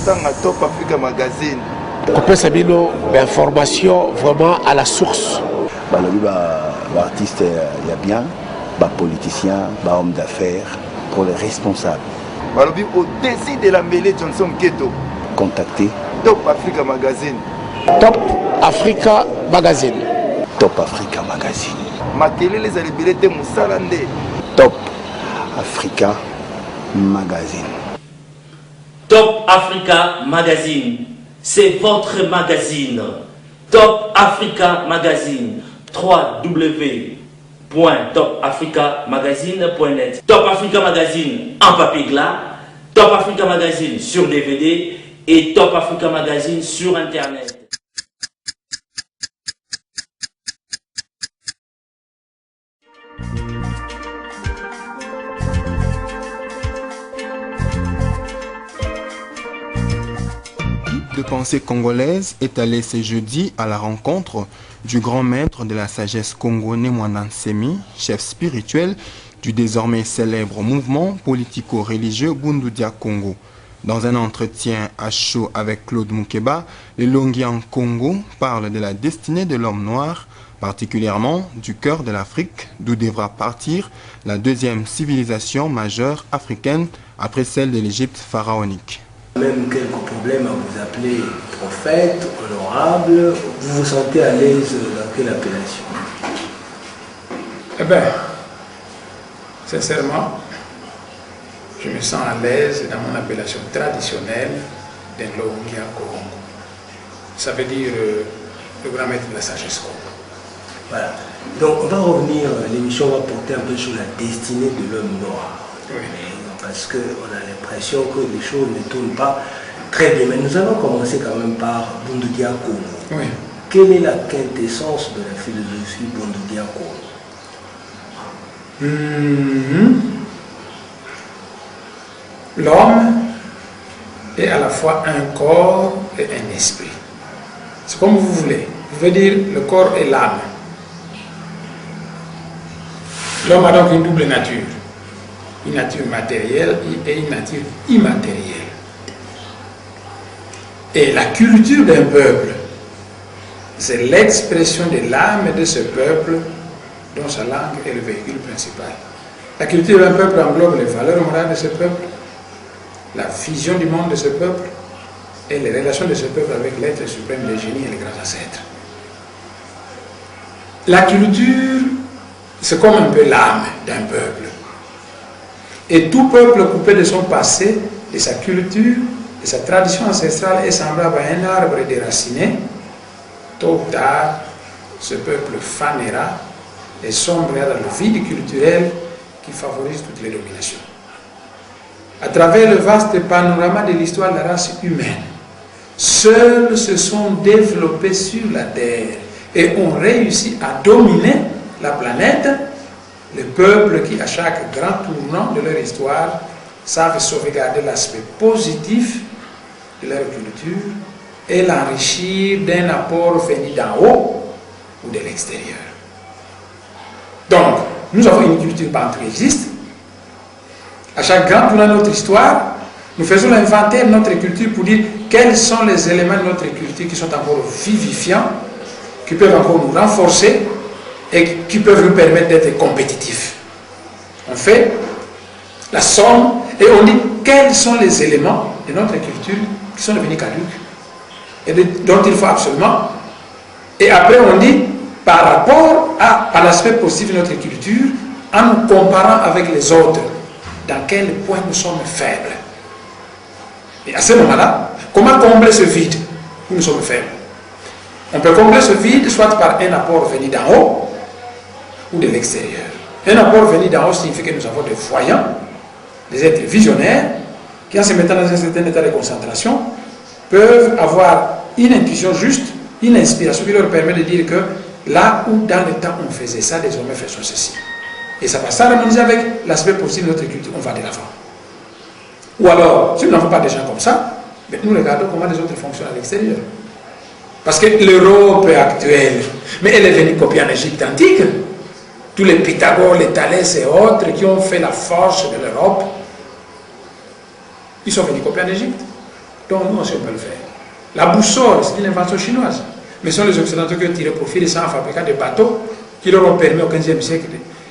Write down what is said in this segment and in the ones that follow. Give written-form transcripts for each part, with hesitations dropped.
Botanga Top Africa Magazine. Coupé Sabino, information vraiment à la source. L'artiste, il y a bien, politicien, homme d'affaires, pour les responsables. Au-dessus de la mêlée Johnson Keto. Contactez Top Africa Magazine. Top Africa Magazine. Top Africa Magazine. Makele les alibelete Moussalande. Top Africa Magazine. Top Africa Magazine. C'est votre magazine. Top Africa Magazine. www.topafricamagazine.net. Top Africa Magazine en papier glas. Top Africa Magazine sur DVD. Et Top Africa Magazine sur Internet. De pensée congolaise est allé ce jeudi à la rencontre du grand maître de la sagesse congolais Mwanan Semi, chef spirituel du désormais célèbre mouvement politico-religieux Bundudia Congo. Dans un entretien à chaud avec Claude Moukeba, les Longian Congo parlent de la destinée de l'homme noir, particulièrement du cœur de l'Afrique, d'où devra partir la deuxième civilisation majeure africaine après celle de l'Égypte pharaonique. Même quelques problèmes à vous appeler prophète, honorable, vous vous sentez à l'aise dans quelle appellation? Eh bien, sincèrement, je me sens à l'aise dans mon appellation traditionnelle d'Enlongia Congo. Ça veut dire le grand maître de la sagesse Congo. Voilà. Donc on va revenir, l'émission va porter un peu sur la destinée de l'homme noir. Oui. Parce qu'on a l'impression que les choses ne tournent pas très bien. Mais nous allons commencer quand même par Bundudia Congo. Oui. Quelle est la quintessence de la philosophie Bundudia Congo? L'homme est à la fois un corps et un esprit. C'est comme vous voulez. Vous pouvez dire le corps et l'âme. L'homme a donc une double nature. Une nature matérielle et une nature immatérielle. Et la culture d'un peuple, c'est l'expression de l'âme de ce peuple dont sa langue est le véhicule principal. La culture d'un peuple englobe les valeurs morales de ce peuple, la vision du monde de ce peuple et les relations de ce peuple avec l'être suprême, les génies et les grands ancêtres. La culture, c'est comme un peu l'âme d'un peuple. Et tout peuple coupé de son passé, de sa culture, de sa tradition ancestrale est semblable à un arbre déraciné. Tôt ou tard, ce peuple fanera et sombrera dans le vide culturel qui favorise toutes les dominations. À travers le vaste panorama de l'histoire de la race humaine, seuls se sont développés sur la Terre et ont réussi à dominer la planète les peuples qui, à chaque grand tournant de leur histoire, savent sauvegarder l'aspect positif de leur culture et l'enrichir d'un apport venu d'en haut ou de l'extérieur. Donc, nous avons une culture pantrégiste. À chaque grand tournant de notre histoire, nous faisons l'inventaire de notre culture pour dire quels sont les éléments de notre culture qui sont encore vivifiants, qui peuvent encore nous renforcer et qui peuvent nous permettre d'être compétitifs. On fait la somme et on dit quels sont les éléments de notre culture qui sont devenus caducs et dont il faut absolument. Et après on dit par rapport à l'aspect positif de notre culture, en nous comparant avec les autres, dans quel point nous sommes faibles. Et à ce moment-là, comment combler ce vide où nous sommes faibles? On peut combler ce vide soit par un apport venu d'en haut ou de l'extérieur. Un apport venu d'en haut signifie que nous avons des voyants, des êtres visionnaires, qui en se mettant dans un certain état de concentration, peuvent avoir une intuition juste, une inspiration qui leur permet de dire que là où dans le temps on faisait ça, désormais faisons ceci. Et ça va s'harmoniser avec l'aspect positif de notre culture, on va de l'avant. Ou alors, si nous n'avons pas des gens comme ça, nous regardons comment les autres fonctionnent à l'extérieur. Parce que l'Europe actuelle, mais elle est venue copier en Égypte antique. Tous les Pythagore, les Thalès et autres qui ont fait la force de l'Europe, ils sont venus copier en Égypte. Donc nous aussi on peut le faire. La boussole, c'est une invention chinoise. Mais ce sont les Occidentaux qui ont tiré profit de ça en fabriquant des bateaux qui leur ont permis au XVe siècle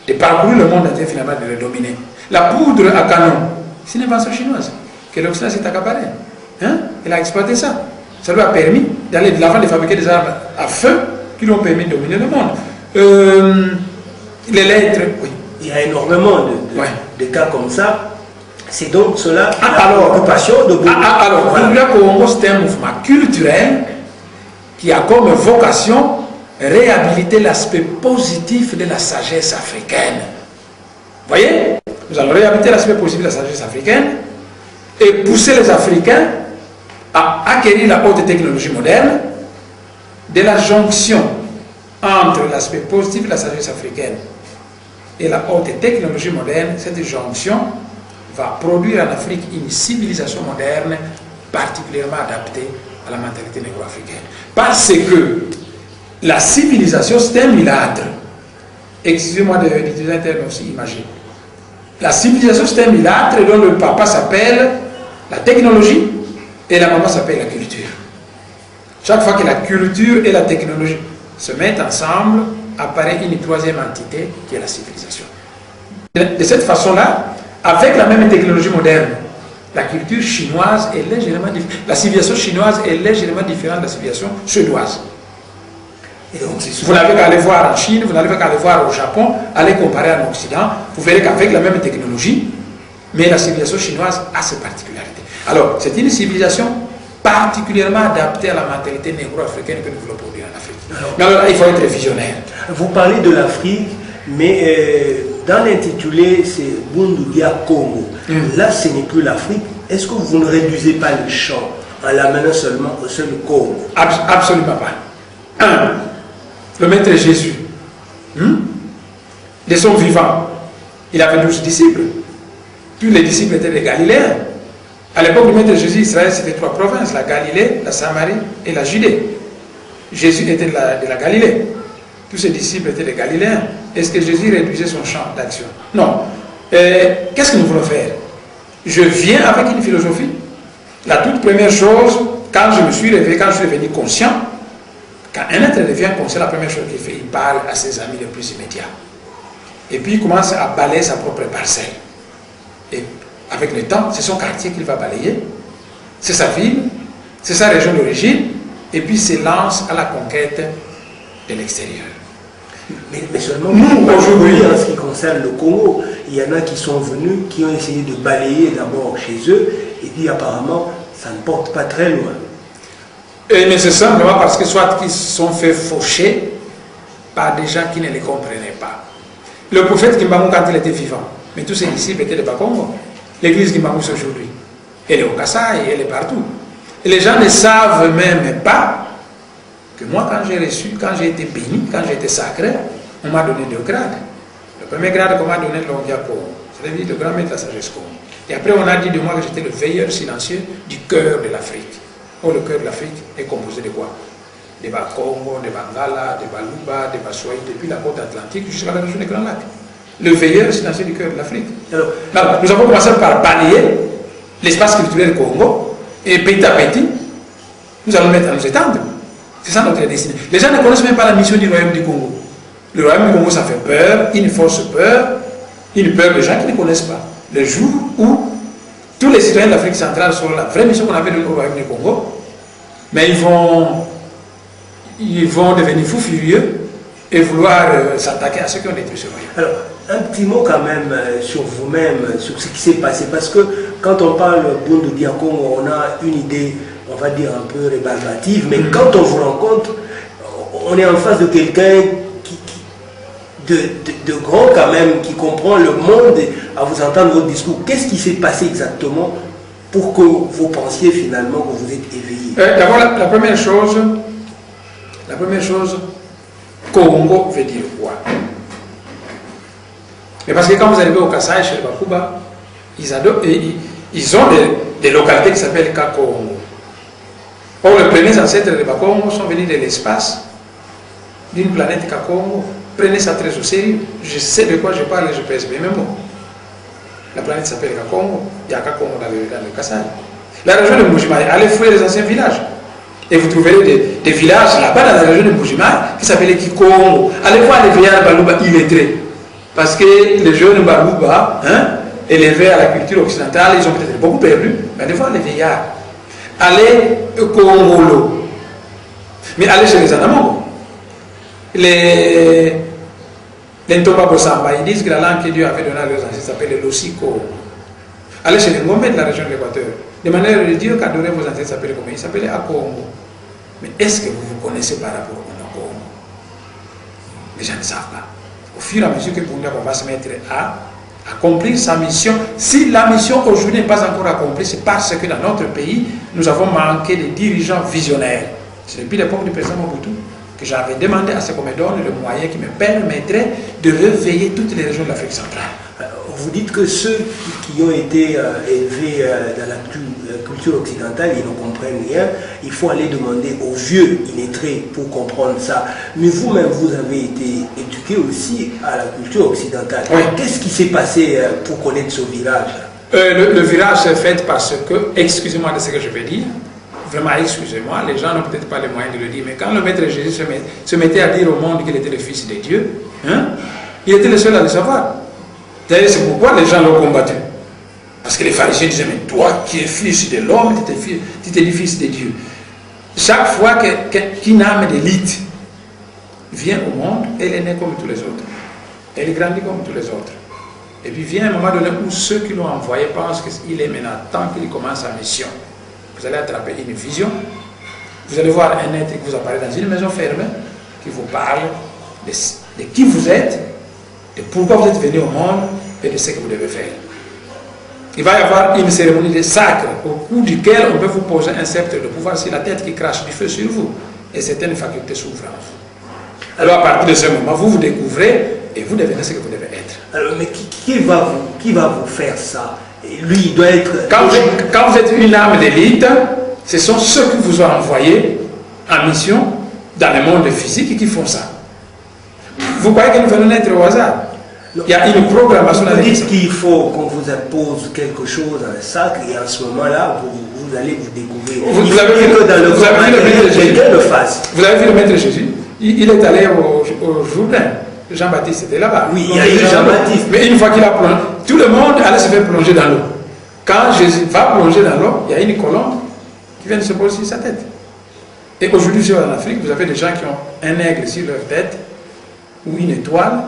de parcourir le monde entier, finalement de le dominer. La poudre à canon, c'est une invention chinoise que l'Occident s'est accaparé. Hein? Il a exploité ça. Ça lui a permis d'aller de l'avant de fabriquer des armes à feu qui lui ont permis de dominer le monde. Les lettres, oui. Il y a énormément de cas comme ça. C'est donc cela l'occupation de beaucoup. Alors, voilà. Le Congo, c'est un mouvement culturel qui a comme vocation réhabiliter l'aspect positif de la sagesse africaine. Vous voyez? Nous allons réhabiliter l'aspect positif de la sagesse africaine et pousser les Africains à acquérir la haute technologie moderne de la jonction entre l'aspect positif de la sagesse africaine et la haute technologie moderne. Cette jonction va produire en Afrique une civilisation moderne particulièrement adaptée à la mentalité négro-africaine. Parce que la civilisation, c'est un milâtre. Excusez-moi d'utiliser un terme aussi imagé. La civilisation, c'est un milâtre dont le papa s'appelle la technologie et la maman s'appelle la culture. Chaque fois que la culture et la technologie se mettent ensemble, apparaît une troisième entité qui est la civilisation. De cette façon-là, avec la même technologie moderne, la culture chinoise est légèrement différente. La civilisation chinoise est légèrement différente de la civilisation suédoise. Et donc, vous n'avez qu'à aller voir en Chine, vous n'avez qu'à aller voir au Japon, aller comparer en Occident, vous verrez qu'avec la même technologie, mais la civilisation chinoise a ses particularités. Alors, c'est une civilisation particulièrement adaptée à la mentalité négro-africaine que nous voulons produire en Afrique. Mais alors là, il faut être visionnaire. Vous parlez de l'Afrique, mais dans l'intitulé, c'est Bundu Dia Congo. Là, ce n'est plus l'Afrique. Est-ce que vous ne réduisez pas le champ en l'amenant seulement au seul Congo? Absolument pas. Le maître Jésus, de son vivant, il avait 12 disciples. Tous les disciples étaient des Galiléens. À l'époque du maître Jésus, Israël, c'était 3 provinces, la Galilée, la Samarie et la Judée. Jésus était de la Galilée. Tous ses disciples étaient des Galiléens. Est-ce que Jésus réduisait son champ d'action? Non. Qu'est-ce que nous voulons faire? Je viens avec une philosophie. La toute première chose, quand je me suis réveillé, quand je suis devenu conscient, quand un être devient conscient, la première chose qu'il fait, il parle à ses amis les plus immédiats. Et puis il commence à balayer sa propre parcelle. Et avec le temps, c'est son quartier qu'il va balayer, c'est sa ville, c'est sa région d'origine, et puis s'élance à la conquête de l'extérieur. Mais seulement nous, aujourd'hui, en ce qui concerne le Congo, il y en a qui sont venus, qui ont essayé de balayer d'abord chez eux, et puis apparemment, ça ne porte pas très loin. Mais c'est simplement parce que soit qu'ils se sont fait faucher par des gens qui ne les comprenaient pas. Le prophète Kimbangu, quand il était vivant, mais tous ses disciples étaient de Bakongo. L'église Kimbangu aujourd'hui, elle est au Kassai, elle est partout. Et les gens ne savent même pas que moi, quand j'ai reçu, quand j'ai été béni, quand j'ai été sacré, on m'a donné 2 grades. Le premier grade qu'on m'a donné, c'est le grand maître de la sagesse Congo. Et après, on a dit de moi que j'étais le veilleur silencieux du cœur de l'Afrique. Oh, le cœur de l'Afrique est composé de quoi? Des Bakongo, des Bangala, des Baluba, des Baswahili, depuis la côte atlantique jusqu'à la région des Grands Lacs. Le veilleur silencieux du cœur de l'Afrique. Alors, nous avons commencé par balayer l'espace culturel Congo, et petit à petit, nous allons mettre à nous étendre. C'est ça notre destinée. Les gens ne connaissent même pas la mission du Royaume du Congo. Le Royaume du Congo, ça fait peur, une fausse peur, une peur de gens qui ne connaissent pas. Le jour où tous les citoyens de l'Afrique centrale sont la vraie mission qu'on avait donnée au Royaume du Congo, mais ils vont devenir fous furieux et vouloir s'attaquer à ceux qui ont détruit ce royaume. Alors, un petit mot quand même sur vous-même, sur ce qui s'est passé, parce que quand on parle Bundu Dia Congo, on a une idée, on va dire un peu rébarbative, mais quand on vous rencontre, on est en face de quelqu'un de grand quand même, qui comprend le monde à vous entendre votre discours. Qu'est-ce qui s'est passé exactement pour que vous pensiez finalement que vous êtes éveillé? D'abord, la première chose, Congo veut dire quoi? Mais parce que quand vous arrivez au Kassai, chez les Bakuba, ils ont des localités qui s'appellent Kakongo. Or, les premiers ancêtres des Bakongo sont venus de l'espace, d'une planète Kakongo. Prenez ça très au sérieux. Je sais de quoi je parle et je pèse mes mots. La planète s'appelle Kakongo. Il y a Kakongo dans le Kassai. La région de Mbuji-Mayi, allez fouiller les anciens villages. Et vous trouverez des villages là-bas dans la région de Mbuji-Mayi qui s'appelaient Kikongo. Allez voir les vieillards Balouba illettrés. Parce que les jeunes Balouba, élevés à la culture occidentale, ils ont peut-être beaucoup perdu. Mais allez voir les vieillards. Allez au Congolo. Mais allez chez les Anamongo. Les Ntoba Bosamba, ils disent que la langue que Dieu avait donnée à leurs ancêtres s'appelle le Losiko. Allez chez les Ngombe de la région de l'Équateur. De manière de dire qu'adorer vos ancêtres s'appelait comment? Il s'appelait Akongo. Mais est-ce que vous vous connaissez par rapport au Akongo? Les gens ne savent pas. Au fur et à mesure que Bunda va se mettre à accomplir sa mission, si la mission aujourd'hui n'est pas encore accomplie, c'est parce que dans notre pays, nous avons manqué de dirigeants visionnaires. C'est depuis l'époque du président Mobutu que j'avais demandé à ce qu'on me donne le moyen qui me permettrait de réveiller toutes les régions de l'Afrique centrale. Vous dites que ceux qui ont été élevés dans la culture occidentale, ils ne comprennent rien. Il faut aller demander aux vieux illettrés pour comprendre ça. Mais vous-même, vous avez été éduqué aussi à la culture occidentale. Oui. Qu'est-ce qui s'est passé pour connaître ce virage? Le virage s'est fait parce que, excusez-moi de ce que je vais dire, vraiment excusez-moi, les gens n'ont peut-être pas les moyens de le dire, mais quand le maître Jésus se mettait à dire au monde qu'il était le fils de Dieu, il était le seul à le savoir. D'ailleurs, c'est pourquoi les gens l'ont combattu. Parce que les pharisiens disaient, mais toi qui es fils de l'homme, tu t'es dit fils de Dieu. Chaque fois qu'une âme d'élite vient au monde, elle est née comme tous les autres. Elle grandit comme tous les autres. Et puis vient un moment donné où ceux qui l'ont envoyé pensent qu'il est maintenant temps qu'il commence sa mission. Vous allez attraper une vision. Vous allez voir un être qui vous apparaît dans une maison fermée, qui vous parle de qui vous êtes, de pourquoi vous êtes venu au monde et de ce que vous devez faire. Il va y avoir une cérémonie de sacre au cours duquel on peut vous poser un sceptre de pouvoir sur la tête qui crache du feu sur vous et certaines facultés s'ouvrent en vous. Alors à partir de ce moment, vous découvrez et vous devenez ce que vous devez être. Alors, mais qui va vous faire ça? Et lui, il doit être... Quand vous êtes une âme d'élite, ce sont ceux qui vous ont envoyé en mission dans le monde physique qui font ça. Vous croyez que nous venons naître au hasard? Il y a une programmation. Vous dites qu'il faut qu'on vous impose quelque chose, un sacre, et en ce moment-là, vous allez vous découvrir. Vous avez vu le maître Jésus? Il est allé au Jourdain. Jean-Baptiste était là-bas. Oui, il y a eu Jean-Baptiste. Mais une fois qu'il a plongé, tout le monde allait se faire plonger dans l'eau. Quand Jésus va plonger dans l'eau, il y a une colombe qui vient de se poser sur sa tête. Et aujourd'hui, en Afrique, vous avez des gens qui ont un aigle sur leur tête, ou une étoile,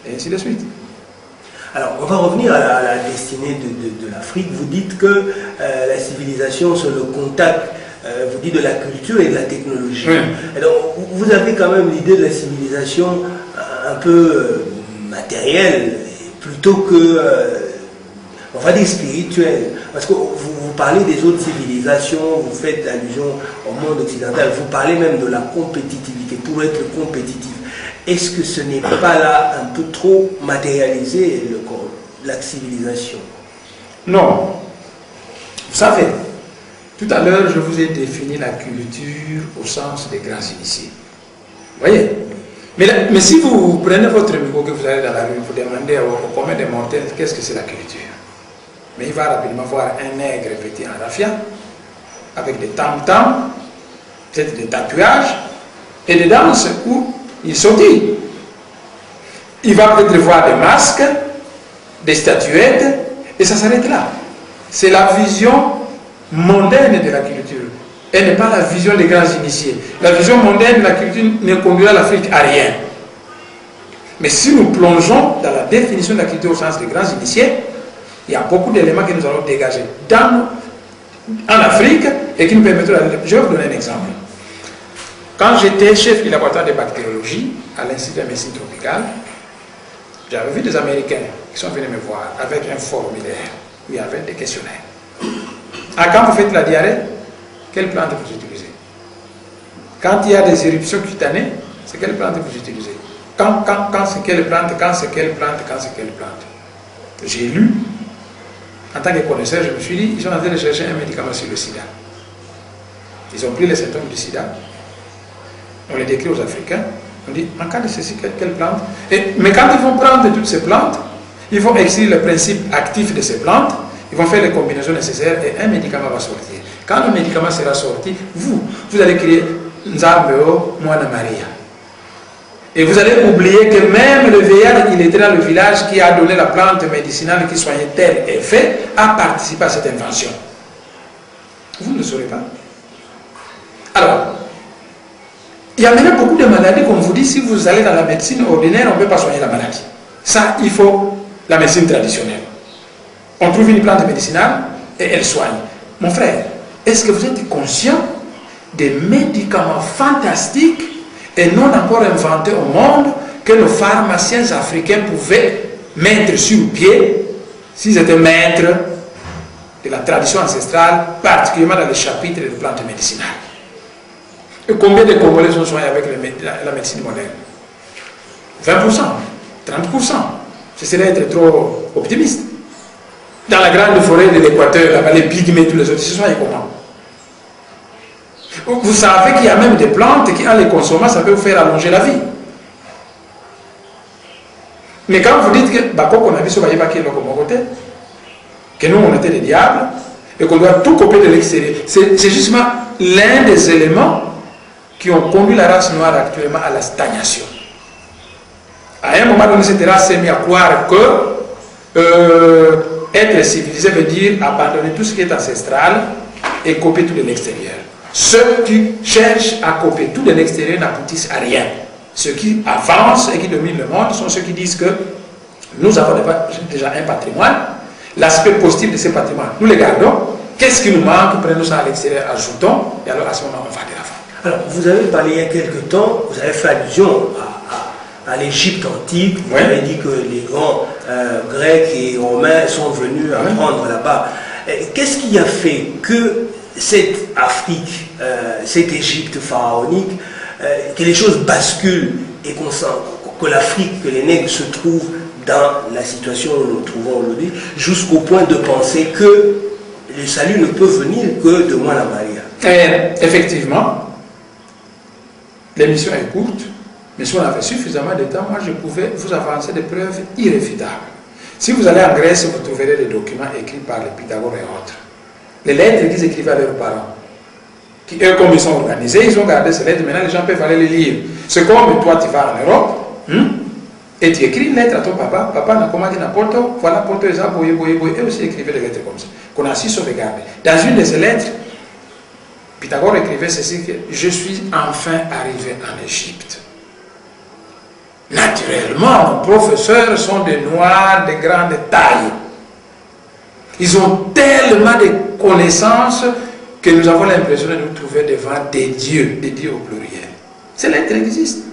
et ainsi de suite. Alors, on va revenir à la destinée de l'Afrique. Vous dites que la civilisation, c'est le contact, vous dites de la culture et de la technologie. Oui. Alors, vous avez quand même l'idée de la civilisation un peu matérielle, plutôt que, on va dire, spirituelle. Parce que vous parlez des autres civilisations, vous faites allusion au monde occidental, vous parlez même de la compétitivité, pour être compétitif. Est-ce que ce n'est pas là un peu trop matérialisé la civilisation? Non. Vous savez, tout à l'heure, je vous ai défini la culture au sens des grands initiés. Vous voyez? Mais si vous prenez votre micro, que vous allez dans la rue, vous demandez au commun des mortels qu'est-ce que c'est la culture. Mais il va rapidement voir un nègre vêtu en raffia, avec des tam-tams, peut-être des tatouages, et des danses où il sautille. Il va peut-être voir des masques, des statuettes, et ça s'arrête là. C'est la vision mondaine de la culture. Elle n'est pas la vision des grands initiés. La vision mondaine de la culture ne conduira l'Afrique à rien. Mais si nous plongeons dans la définition de la culture au sens des grands initiés, il y a beaucoup d'éléments que nous allons dégager en Afrique et qui nous permettront d'aller. Je vais vous donner un exemple. Quand j'étais chef du laboratoire de bactériologie à l'Institut de médecine tropicale, j'avais vu des Américains qui sont venus me voir avec un formulaire où il y avait des questionnaires. Quand vous faites la diarrhée, quelle plante vous utilisez? Quand il y a des éruptions cutanées, c'est quelle plante vous utilisez? Quand c'est quelle plante? Quand c'est quelle plante? Quand c'est quelle plante? J'ai lu, en tant que connaisseur, je me suis dit, ils sont en train de chercher un médicament sur le sida. Ils ont pris les symptômes du sida, on les décrit aux Africains, on dit, en cas de ceci, quelle plante? Mais quand ils vont prendre toutes ces plantes, ils vont extraire le principe actif de ces plantes, ils vont faire les combinaisons nécessaires et un médicament va sortir. Quand le médicament sera sorti, vous allez crier Nzambeo, Mwana Maria. Et vous allez oublier que même le vieillard qui était dans le village, qui a donné la plante médicinale qui soignait tel effet, a participé à cette invention. Vous ne le saurez pas. Alors, il y a maintenant beaucoup de maladies, comme vous dites, si vous allez dans la médecine ordinaire, on ne peut pas soigner la maladie. Ça, il faut la médecine traditionnelle. On trouve une plante médicinale et elle soigne. Mon frère, est-ce que vous êtes conscient des médicaments fantastiques et non encore inventés au monde que nos pharmaciens africains pouvaient mettre sur pied s'ils étaient maîtres de la tradition ancestrale, particulièrement dans les chapitres des plantes médicinales? Et combien de Congolais sont soignés avec la médecine moderne? 20%, 30%. Ce serait être trop optimiste. Dans la grande forêt de l'Équateur, là-bas, les pygmées, tous les autres, se soignent comment? Vous savez qu'il y a même des plantes qui, en les consommant, ça peut vous faire allonger la vie. Mais quand vous dites que Bako, on a vu ce côté, que nous, on était des diables, et qu'on doit tout copier de l'extérieur, c'est justement l'un des éléments qui ont conduit la race noire actuellement à la stagnation. À un moment donné, cette race s'est mise à croire que être civilisé veut dire abandonner tout ce qui est ancestral et copier tout de l'extérieur. Ceux qui cherchent à copier tout de l'extérieur n'aboutissent à rien. Ceux qui avancent et qui dominent le monde sont ceux qui disent que nous avons déjà un patrimoine, l'aspect positif de ce patrimoine, nous les gardons. Qu'est-ce qui nous manque? Prenons ça à l'extérieur, ajoutons, et alors à ce moment, on va de l'avant. Alors, vous avez parlé il y a quelque temps, vous avez fait allusion à l'Égypte antique, vous avez dit que les grands Grecs et Romains sont venus apprendre là-bas. Qu'est-ce qui a fait que cette Afrique, cette Égypte pharaonique, que les choses basculent et que l'Afrique, que les nègres se trouvent dans la situation où nous nous trouvons aujourd'hui, jusqu'au point de penser que le salut ne peut venir que de Mwana Maria? Effectivement, l'émission est courte, mais si on avait suffisamment de temps, moi je pouvais vous avancer des preuves irréfutables. Si vous allez en Grèce, vous trouverez des documents écrits par les Pythagore et autres. Les lettres qu'ils écrivaient à leurs parents, qui eux, comme ils sont organisés, ils ont gardé ces lettres, maintenant les gens peuvent aller les lire. C'est comme toi, tu vas en Europe, et tu écris une lettre à ton papa, papa n'a commandé n'importe où, voilà, Porto, et eux aussi écrivaient des lettres comme ça, qu'on a su sauvegarder. Dans une de ces lettres, Pythagore écrivait ceci, que je suis enfin arrivé en Égypte. Naturellement, nos professeurs sont des noirs de grande taille. Ils ont tellement de connaissances que nous avons l'impression de nous trouver devant des dieux au pluriel. Ces lettres existent.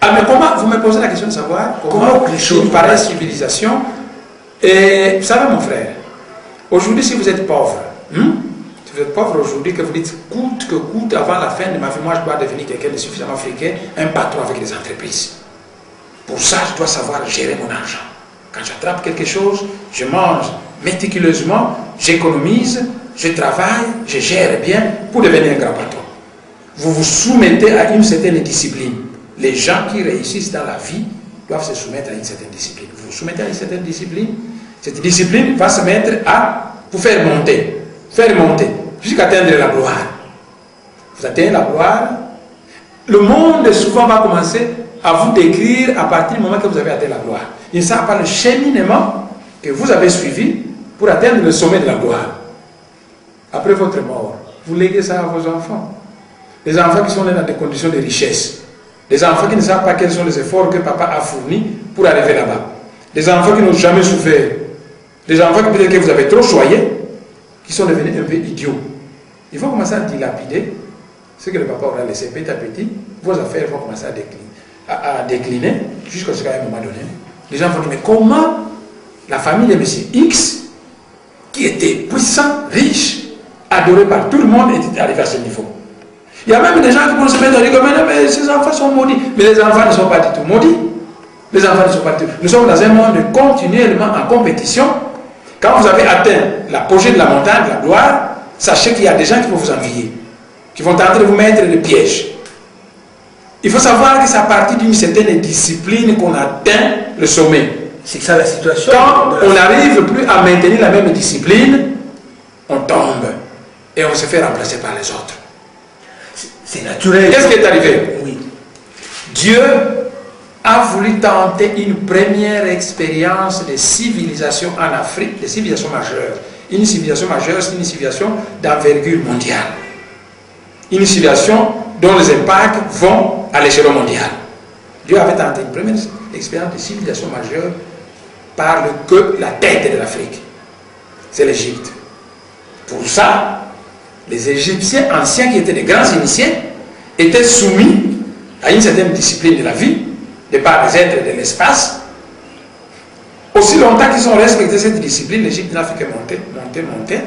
Ah, mais comment, vous me posez la question de savoir comment une pareille civilisation, et vous savez mon frère, aujourd'hui si vous êtes pauvre, si vous êtes pauvre aujourd'hui, que vous dites coûte que coûte, avant la fin de ma vie, moi je dois devenir quelqu'un de suffisamment africain, un patron avec des entreprises. Pour ça, je dois savoir gérer mon argent. Quand j'attrape quelque chose, je mange méticuleusement, j'économise, je travaille, je gère bien pour devenir un grand patron. Vous vous soumettez à une certaine discipline. Les gens qui réussissent dans la vie doivent se soumettre à une certaine discipline. Vous vous soumettez à une certaine discipline, cette discipline va se mettre à vous faire monter, jusqu'à atteindre la gloire. Vous atteignez la gloire, le monde souvent va commencer à vous décrire à partir du moment que vous avez atteint la gloire. Il ne savent pas le cheminement que vous avez suivi pour atteindre le sommet de la gloire. Après votre mort, vous léguez ça à vos enfants. Les enfants qui sont nés dans des conditions de richesse. Les enfants qui ne savent pas quels sont les efforts que papa a fournis pour arriver là-bas. Les enfants qui n'ont jamais souffert. Les enfants qui peut-être que vous avez trop choyé, qui sont devenus un peu idiots. Ils vont commencer à dilapider ce que le papa aura laissé petit à petit. Vos affaires vont commencer à décliner jusqu'à un moment donné. Les gens vont dire, mais comment la famille de M. X, qui était puissant, riche, adoré par tout le monde, était arrivé à ce niveau? Il y a même des gens qui vont se mettre à dire, mais ces enfants sont maudits. Mais les enfants ne sont pas du tout maudits. Les enfants ne sont pas du tout. Nous sommes dans un monde continuellement en compétition. Quand vous avez atteint l'apogée de la montagne, de la gloire, sachez qu'il y a des gens qui vont vous envier, qui vont tenter de vous mettre des pièges. Il faut savoir que c'est à partir d'une certaine discipline qu'on atteint le sommet. C'est ça la situation. Quand on n'arrive plus à maintenir la même discipline, on tombe et on se fait remplacer par les autres. C'est naturel. Qu'est-ce qui est arrivé? Oui. Dieu a voulu tenter une première expérience de civilisation en Afrique, de civilisation majeure. Une civilisation majeure, c'est une civilisation d'envergure mondiale. Une civilisation dont les impacts vont à l'échelle mondiale. Dieu avait tenté une première expérience de civilisation majeure par la tête de l'Afrique. C'est l'Égypte. Pour ça, les Égyptiens anciens qui étaient des grands initiés étaient soumis à une certaine discipline de la vie, de par les êtres de l'espace. Aussi longtemps qu'ils ont respecté cette discipline, l'Égypte n'a fait que monter.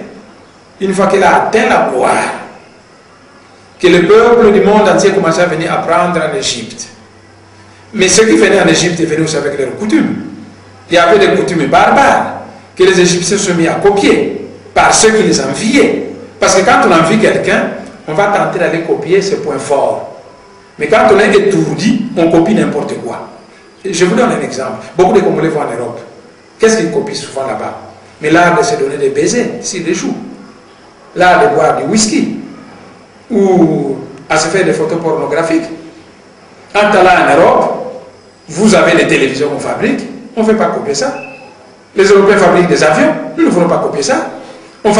Une fois qu'elle a atteint la gloire, que le peuple du monde entier commençait à venir apprendre en Égypte. Mais ceux qui venaient en Égypte venaient aussi avec leurs coutumes. Il y avait des coutumes barbares que les Égyptiens se mis à copier par ceux qui les enviaient. Parce que quand on envie quelqu'un, on va tenter d'aller copier ses points forts. Mais quand on est étourdi, on copie n'importe quoi. Je vous donne un exemple. Beaucoup de Congolais vont en Europe. Qu'est-ce qu'ils copient souvent là-bas? Mais l'art de se donner des baisers, s'ils les jouent. L'art de boire du whisky. Ou à se faire des photos pornographiques. En allant en Europe, vous avez des télévisions qu'on fabrique, on ne fait pas copier ça. Les Européens fabriquent des avions, nous ne voulons pas copier ça. On ne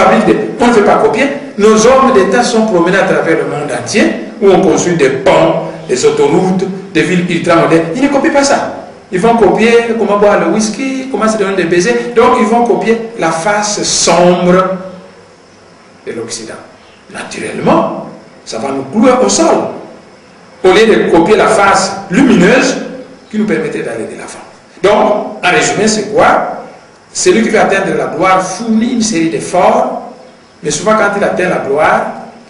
fait pas copier. Nos hommes d'État sont promenés à travers le monde entier, où on construit des ponts, des autoroutes, des villes ultramondaines. Ils ne copient pas ça. Ils vont copier comment boire le whisky, comment se donner des baisers. Donc ils vont copier la face sombre de l'Occident. Naturellement, ça va nous clouer au sol. Au lieu de copier la face lumineuse qui nous permettait d'aller de l'avant. Donc, en résumé, c'est quoi? Celui qui veut atteindre la gloire fournit une série d'efforts, mais souvent quand il atteint la gloire,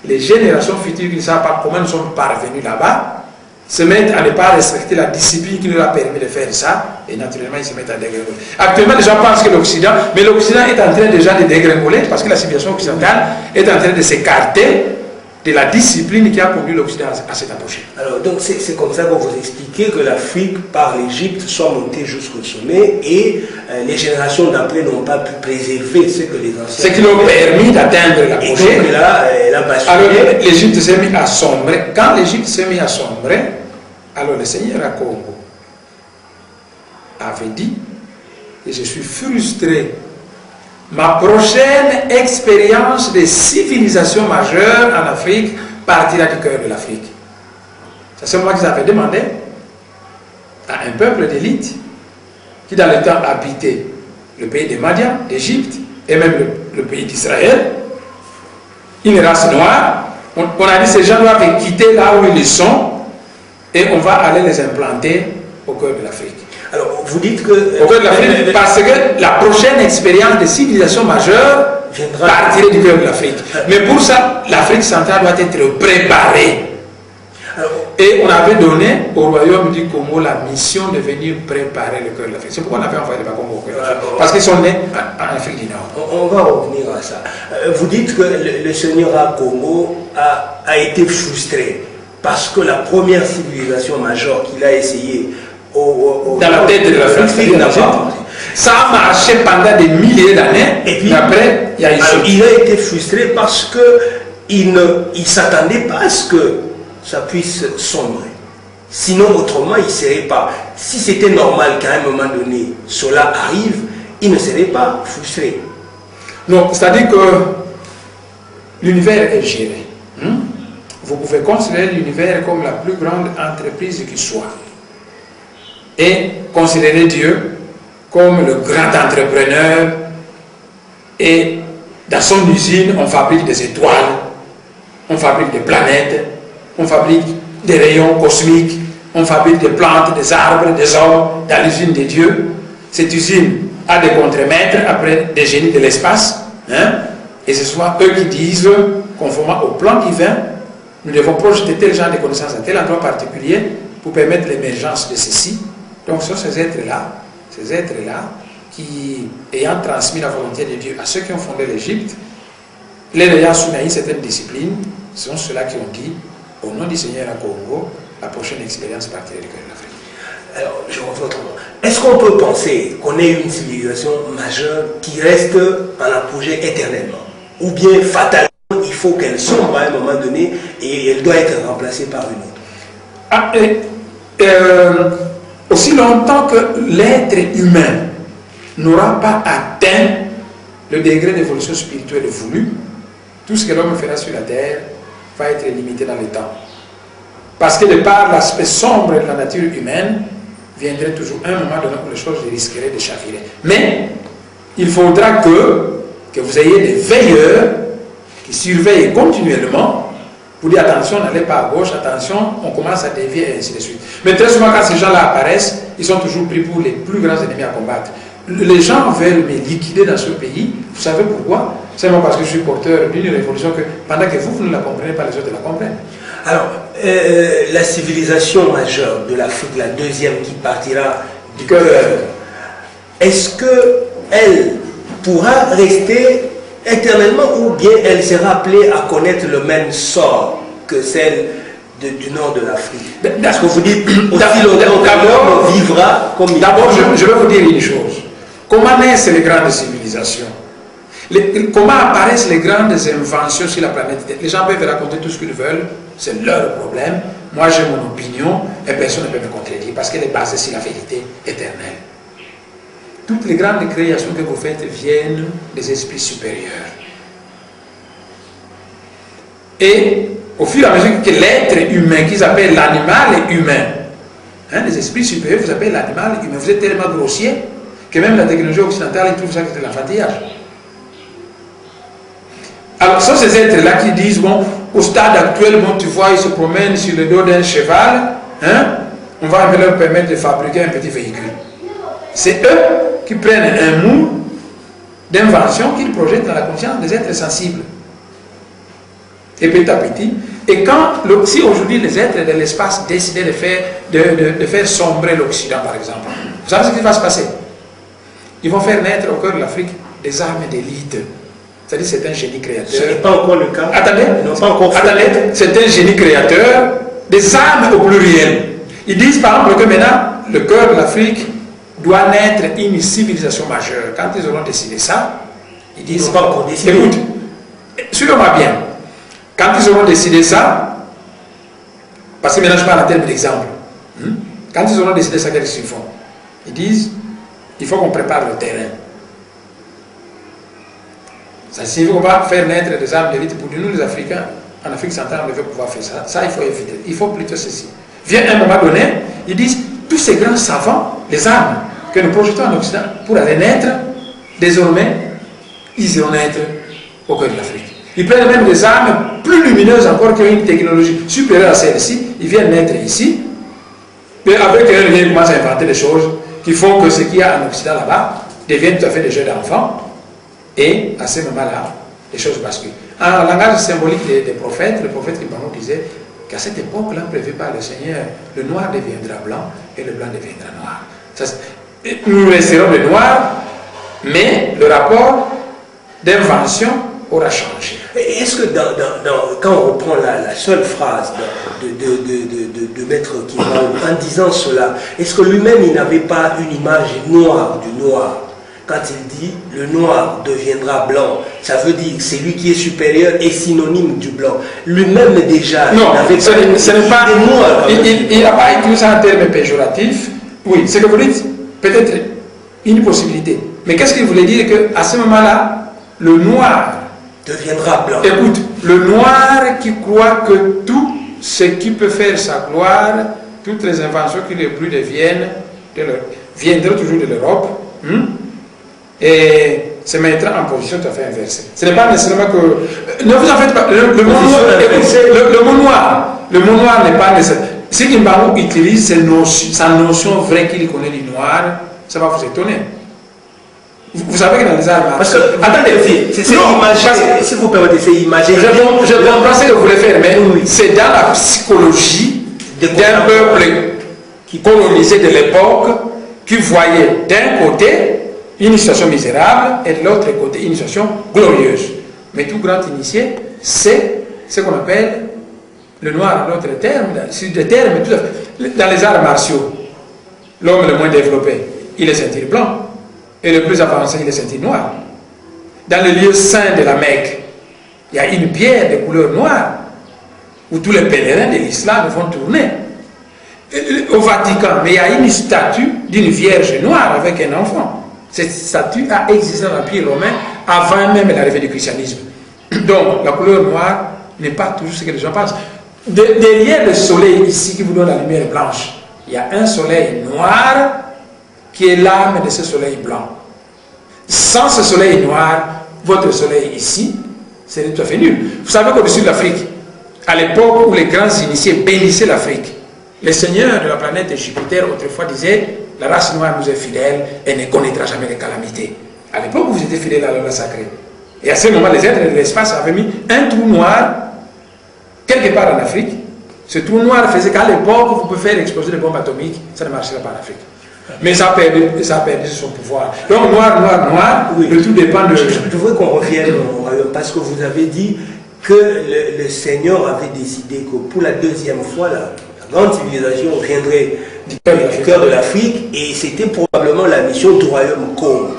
les générations futures qui ne savent pas comment nous sommes parvenus là-bas, se mettent à ne pas respecter la discipline qui nous a permis de faire ça, et naturellement ils se mettent à dégringoler. Actuellement, les gens pensent que l'Occident, mais l'Occident est en train déjà de dégringoler, parce que la civilisation occidentale est en train de s'écarter de la discipline qui a conduit l'Occident à cette approche. Alors, donc c'est comme ça que vous expliquez que l'Afrique, par l'Égypte, soit montée jusqu'au sommet et les générations d'après n'ont pas pu préserver ce que les anciens... Ce qui leur a permis d'atteindre l'apogée. Et donc là, elle a basculé. Alors, l'Égypte s'est mise à sombrer. Quand l'Égypte s'est mise à sombrer, alors le Seigneur à Congo avait dit que je suis frustré. Ma prochaine expérience de civilisation majeure en Afrique partira du cœur de l'Afrique. C'est moi qui avais demandé à un peuple d'élite qui dans le temps habitait le pays des Madians, d'Égypte et même le pays d'Israël, une race noire. On a dit ces gens doivent quitter là où ils sont et on va aller les implanter au cœur de l'Afrique. Alors, vous dites que... Au cœur de l'Afrique, parce que la prochaine expérience de civilisation majeure partirait du cœur de l'Afrique. Mais pour ça, l'Afrique centrale doit être préparée. Alors, et on avait donné au royaume du Congo la mission de venir préparer le cœur de l'Afrique. C'est pourquoi on avait envoyé les Congo au cœur de l'Afrique. Parce qu'ils sont nés en Afrique du Nord. On va revenir à ça. Vous dites que le Seigneur à Congo a été frustré parce que la première civilisation majeure qu'il a essayé dans la tête de l'Afrique, ça a marché pendant des milliers d'années, et puis après, il y a eu il a été frustré parce qu'il ne s'attendait pas à ce que ça puisse sombrer. Sinon, autrement, il ne serait pas. Si c'était normal qu'à un moment donné, cela arrive, il ne serait pas frustré. Non, c'est-à-dire que l'univers est géré. Vous pouvez considérer l'univers comme la plus grande entreprise qui soit. Et considérer Dieu comme le grand entrepreneur. Et dans son usine, on fabrique des étoiles, on fabrique des planètes, on fabrique des rayons cosmiques, on fabrique des plantes, des arbres, des hommes dans l'usine de Dieu. Cette usine a des contremaîtres, après des génies de l'espace. Et ce sont eux qui disent, conformément au plan divin, nous devons projeter tel genre de connaissances à tel endroit particulier pour permettre l'émergence de ceci. Donc, ce sont ces êtres-là qui, ayant transmis la volonté de Dieu à ceux qui ont fondé l'Égypte, les ayant soumis à une certaine discipline, ce sont ceux-là qui ont dit, au nom du Seigneur à Congo, la prochaine expérience partirait du cœur de l'Afrique. Alors, je reviens autrement. Est-ce qu'on peut penser qu'on ait une civilisation majeure qui reste en apogée éternellement? ou bien fatalement, il faut qu'elle sombre à un moment donné et elle doit être remplacée par une autre. Ah, aussi longtemps que l'être humain n'aura pas atteint le degré d'évolution spirituelle voulu, tout ce que l'homme fera sur la terre va être limité dans le temps. Parce que de par l'aspect sombre de la nature humaine, viendrait toujours un moment donné où les choses risqueraient de chavirer. Mais il faudra que vous ayez des veilleurs qui surveillent continuellement pour dire attention, n'allez pas à gauche, attention, on commence à dévier et ainsi de suite. Mais très souvent, quand ces gens-là apparaissent, ils sont toujours pris pour les plus grands ennemis à combattre. Les gens veulent me liquider dans ce pays. Vous savez pourquoi? C'est moi parce que je suis porteur d'une révolution que pendant que vous ne la comprenez pas, les autres la comprennent. Alors, la civilisation majeure de l'Afrique, la deuxième qui partira du cœur, est-ce qu'elle pourra rester éternellement ou bien elle sera appelée à connaître le même sort que celle du nord de l'Afrique? Parce que vous dites aussi longtemps qu'on vivra comme il. D'abord, je vais vous dire une chose. Comment naissent les grandes civilisations? Comment apparaissent les grandes inventions sur la planète? Les gens peuvent raconter tout ce qu'ils veulent, c'est leur problème. Moi, j'ai mon opinion et personne ne peut me contredire parce qu'elle est basée sur la vérité éternelle. Toutes les grandes créations que vous faites viennent des esprits supérieurs. Et au fur et à mesure que l'être humain, qu'ils appellent l'animal humain, les esprits supérieurs vous appellent l'animal humain, vous êtes tellement grossier que même la technologie occidentale ils trouvent ça que c'est l'enfantillage. Alors, ce sont ces êtres-là qui disent, bon, au stade actuel, bon, tu vois, ils se promènent sur le dos d'un cheval, on va leur permettre de fabriquer un petit véhicule. C'est eux qui prennent un moule d'invention qu'ils projettent dans la conscience des êtres sensibles. Et petit à petit, et quand, si aujourd'hui les êtres de l'espace décidaient de faire sombrer l'Occident, par exemple, vous savez ce qui va se passer? Ils vont faire naître au cœur de l'Afrique des armes d'élite. C'est-à-dire c'est un génie créateur. Ce n'est pas encore le cas. Attendez, c'est un génie créateur, des armes au pluriel. Ils disent par exemple que maintenant, le cœur de l'Afrique doit naître une civilisation majeure. Quand ils auront décidé ça, ils disent, pas encore décidé. Écoute, suivez-moi bien. Quand ils auront décidé ça, parce que maintenant je parle en termes d'exemple, quand ils auront décidé ça, qu'est-ce qu'ils font? Ils disent, il faut qu'on prépare le terrain. Ça signifie qu'on va faire naître des armes d'élite pour nous les Africains. En Afrique centrale, on devait pouvoir faire ça. Ça, il faut éviter. Il faut plutôt ceci. Vient un moment donné, ils disent, tous ces grands savants, les armes que nous projetons en Occident pour aller naître, désormais, ils iront naître au cœur de l'Afrique. Ils prennent même des armes plus lumineuses encore qui ont une technologie supérieure à celle-ci. Ils viennent naître ici. Mais avec eux, ils commencent à inventer des choses qui font que ce qu'il y a en Occident là-bas deviennent tout à fait des jeux d'enfants. Et à ce moment-là, les choses basculent. En langage symbolique des prophètes, le prophète Kimbano disait qu'à cette époque-là, prévue par le Seigneur, le noir deviendra blanc et le blanc deviendra noir. Nous resterons le noir, mais le rapport d'invention aura changé. Est-ce que quand on reprend la seule phrase de Maître Kimbano en disant cela, est-ce que lui-même il n'avait pas une image noire du noir? Quand il dit le noir deviendra blanc, ça veut dire que c'est lui qui est supérieur et synonyme du blanc. Lui-même déjà, non, il n'avait pas des noirs. Il n'a pas utilisé un terme péjoratif. Oui, c'est que vous dites peut-être une possibilité. Mais qu'est-ce qu'il voulait dire? Qu'à ce moment-là, le noir deviendra blanc. Écoute, le noir qui croit que tout ce qui peut faire sa gloire, toutes les inventions qui le plus deviennent, viendront toujours de l'Europe. Et se mettra en position tout à fait inversée. Ce n'est pas nécessairement que... Ne vous en faites pas. Le mot noir n'est pas nécessaire. Si Kimbano utilise sa notion vraie qu'il connaît du noir, ça va vous étonner. Vous savez que dans les arts... Parce que, attendez, c'est imagé. Si vous permettez, c'est imagé. Je comprends ce que vous voulez faire, mais oui, c'est dans la psychologie d'un peuple colonisé de l'époque qui voyait d'un côté une situation misérable et de l'autre côté une situation glorieuse. Mais tout grand initié, c'est ce qu'on appelle le noir en d'autres termes, sur des termes tout à fait. Dans les arts martiaux, l'homme le moins développé, il est ceinture blanc, et le plus avancé, il est ceinture noire. Dans le lieu saint de la Mecque, Il y a une pierre de couleur noire où tous les pèlerins de l'islam vont tourner. Au Vatican, mais il y a une statue d'une vierge noire avec un enfant. Cette statue a existé dans l'Empire romain avant même l'arrivée du christianisme. Donc, la couleur noire n'est pas toujours ce que les gens pensent. Derrière le soleil ici qui vous donne la lumière blanche, il y a un soleil noir qui est l'âme de ce soleil blanc. Sans ce soleil noir, votre soleil ici, c'est tout à fait nul. Vous savez qu'au-dessus de l'Afrique, à l'époque où les grands initiés bénissaient l'Afrique, les seigneurs de la planète Jupiter autrefois disaient la race noire nous est fidèle et ne connaîtra jamais les calamités. À l'époque où vous étiez fidèles à la loi sacrée. Et à ce moment, les êtres de l'espace avaient mis un trou noir quelque part en Afrique. Ce trou noir faisait qu'à l'époque, vous pouvez faire exploser des bombes atomiques, ça ne marcherait pas en Afrique. Mais ça a perdu son pouvoir. Donc noir, oui. Le tout dépend de... Je voudrais qu'on revienne au royaume, parce que vous avez dit que le Seigneur avait décidé que pour la deuxième fois, la grande civilisation viendrait du cœur de l'Afrique, et c'était probablement la mission du royaume Congo.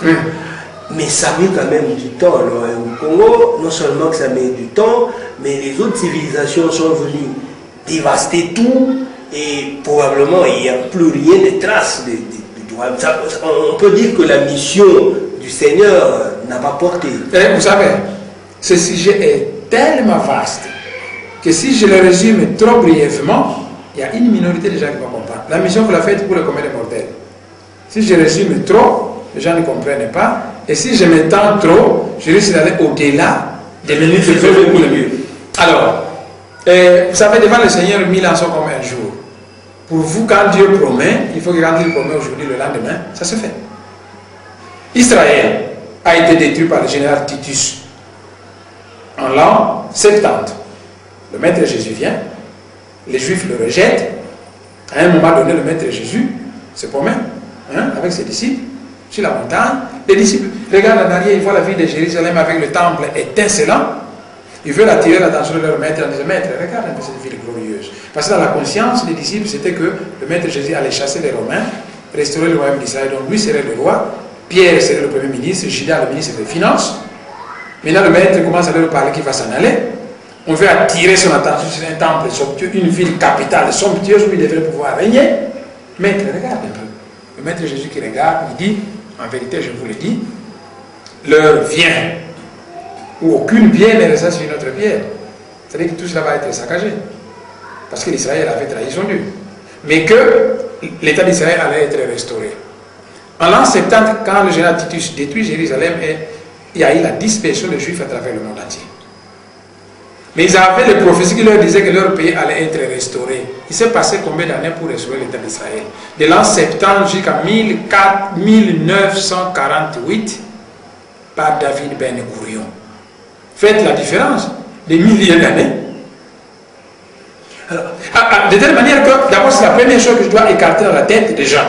Mais ça met quand même du temps, le royaume Congo. Non seulement que ça met du temps, mais les autres civilisations sont venues dévaster tout, et probablement il n'y a plus rien de traces du royaume. On peut dire que la mission du Seigneur n'a pas porté. Vous savez, ce sujet est tellement vaste que si je le résume trop brièvement, il y a une minorité de gens qui vont comprendre. La mission, vous la faites pour le commun des mortels. Si je résume trop, les gens ne comprennent pas. Et si je m'étends trop, je risque d'aller au-delà des minutes de faire beaucoup le mieux. Alors, vous savez, devant le Seigneur, 1000 ans sont comme un jour. Pour vous, quand Dieu promet, il faut que quand il promet aujourd'hui, le lendemain, ça se fait. Israël a été détruit par le général Titus en l'an 70. Le maître Jésus vient, les Juifs le rejettent. À un moment donné, le maître Jésus se promène avec ses disciples sur la montagne. Les disciples regardent en arrière, ils voient la ville de Jérusalem avec le temple étincelant. Ils veulent attirer l'attention de leur maître en disant: Maître, regarde un peu cette ville glorieuse. Parce que dans la conscience des disciples, c'était que le maître Jésus allait chasser les Romains, restaurer le royaume d'Israël. Donc lui serait le roi, Pierre serait le premier ministre, Judas le ministre des Finances. Maintenant, le maître commence à leur parler qu'il va s'en aller. On veut attirer son attention sur un temple somptueux, une ville capitale somptueuse où il devrait pouvoir régner. Maître, regarde un peu. Le maître Jésus qui regarde, il dit: en vérité, je vous le dis, l'heure vient où aucune pierre ne restera sur une autre pierre. C'est-à-dire que tout cela va être saccagé. Parce que l'Israël avait trahi son Dieu. Mais que l'État d'Israël allait être restauré. En l'an 70, quand le général Titus détruit Jérusalem, il y a eu la dispersion des Juifs à travers le monde entier. Mais ils avaient les prophéties qui leur disaient que leur pays allait être restauré. Il s'est passé combien d'années pour restaurer l'État d'Israël? De l'an 70 jusqu'à 1948 par David Ben Gourion. Faites la différence des milliers d'années. De telle manière que, d'abord, c'est la première chose que je dois écarter dans la tête des gens.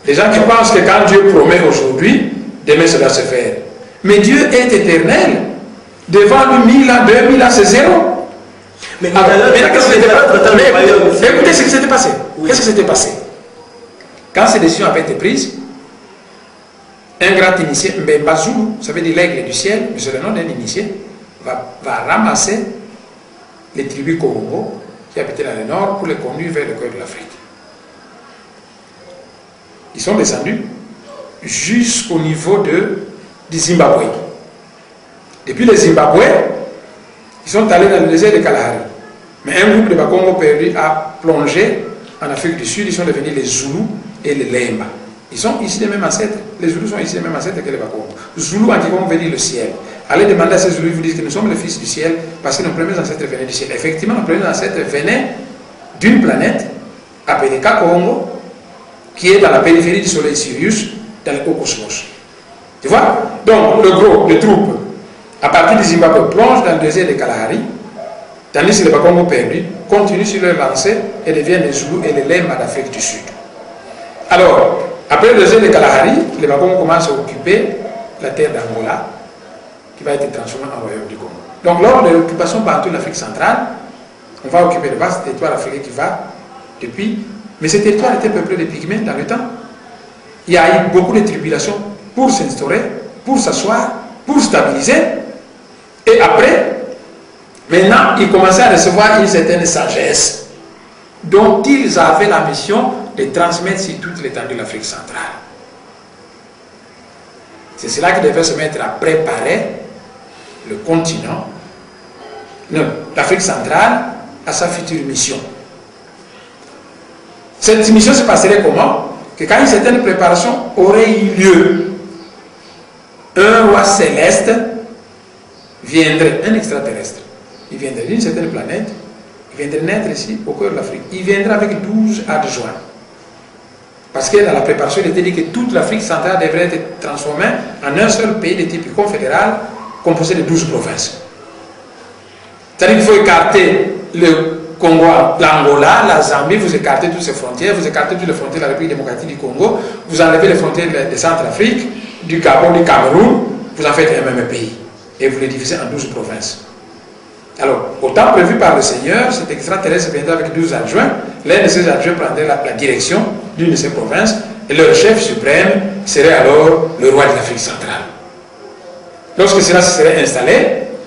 Les gens qui pensent que quand Dieu promet aujourd'hui, demain cela se fait. Mais Dieu est éternel. Devant lui, 1000 ans, 2000 ans, c'est zéro. Mais écoutez ce qui s'était passé. Oui. Qu'est-ce qui s'était passé? Quand ces décisions avaient été prises, un grand initié, Mbemba Zulu, ça veut dire l'aigle du ciel, mais c'est le nom d'un initié, va ramasser les tribus Congo qui habitaient dans le nord pour les conduire vers le cœur de l'Afrique. Ils sont descendus jusqu'au niveau du Zimbabwe. Depuis le Zimbabwe, ils sont allés dans le désert de Kalahari. Mais un groupe de Bakongo perdu a plongé en Afrique du Sud. Ils sont devenus les Zoulous et les Lemba. Ils sont ici des mêmes ancêtres. Les Zoulous sont ici des mêmes ancêtres que les Bakongo. Zoulou en Kikongo veut dire le ciel. Allez demander à ces Zoulous, ils vous disent que nous sommes les fils du ciel parce que nos premiers ancêtres venaient du ciel. Effectivement, nos premiers ancêtres venaient d'une planète appelée Kakongo, qui est dans la périphérie du soleil Sirius, dans le cosmos. Tu vois? Donc, le gros, les troupes, à partir du Zimbabwe, plonge dans le désert de Kalahari, tandis que les Bakongo perdus continuent sur leur lancée et deviennent les Zoulous et les Lemba d'Afrique du Sud. Alors, après le désert de Kalahari, les Bakongo commencent à occuper la terre d'Angola, qui va être transformée en royaume du Congo. Donc, lors de l'occupation partout de l'Afrique centrale, on va occuper le vaste territoire africain qui va depuis. Mais ce territoire était peuplé de pygmées dans le temps. Il y a eu beaucoup de tribulations pour s'instaurer, pour s'asseoir, pour stabiliser. Et après, Maintenant, ils commençaient à recevoir une certaine sagesse dont ils avaient la mission de transmettre sur toute l'étendue de l'Afrique centrale. C'est cela qui devait se mettre à préparer le continent, l'Afrique centrale, à sa future mission. Cette mission se passerait comment? Que quand une certaine préparation aurait eu lieu, un roi céleste viendrait, un extraterrestre, il viendrait d'une certaine planète, il viendrait naître ici au cœur de l'Afrique. Il viendrait avec 12 adjoints. Parce que dans la préparation, il était dit que toute l'Afrique centrale devrait être transformée en un seul pays de type confédéral composé de 12 provinces. C'est-à-dire qu'il faut écarter le Congo, l'Angola, la Zambie, vous écartez toutes ces frontières, vous écartez toutes les frontières de la République démocratique du Congo, vous enlevez les frontières de Centrafrique, du Gabon, du Cameroun, vous en faites un même pays. Et vous les divisez en 12 provinces. Alors, au temps prévu par le Seigneur, cet extraterrestre viendrait avec 12 adjoints. L'un de ces adjoints prendrait la direction d'une de ces provinces et leur chef suprême serait alors le roi de l'Afrique centrale. Lorsque cela se serait installé,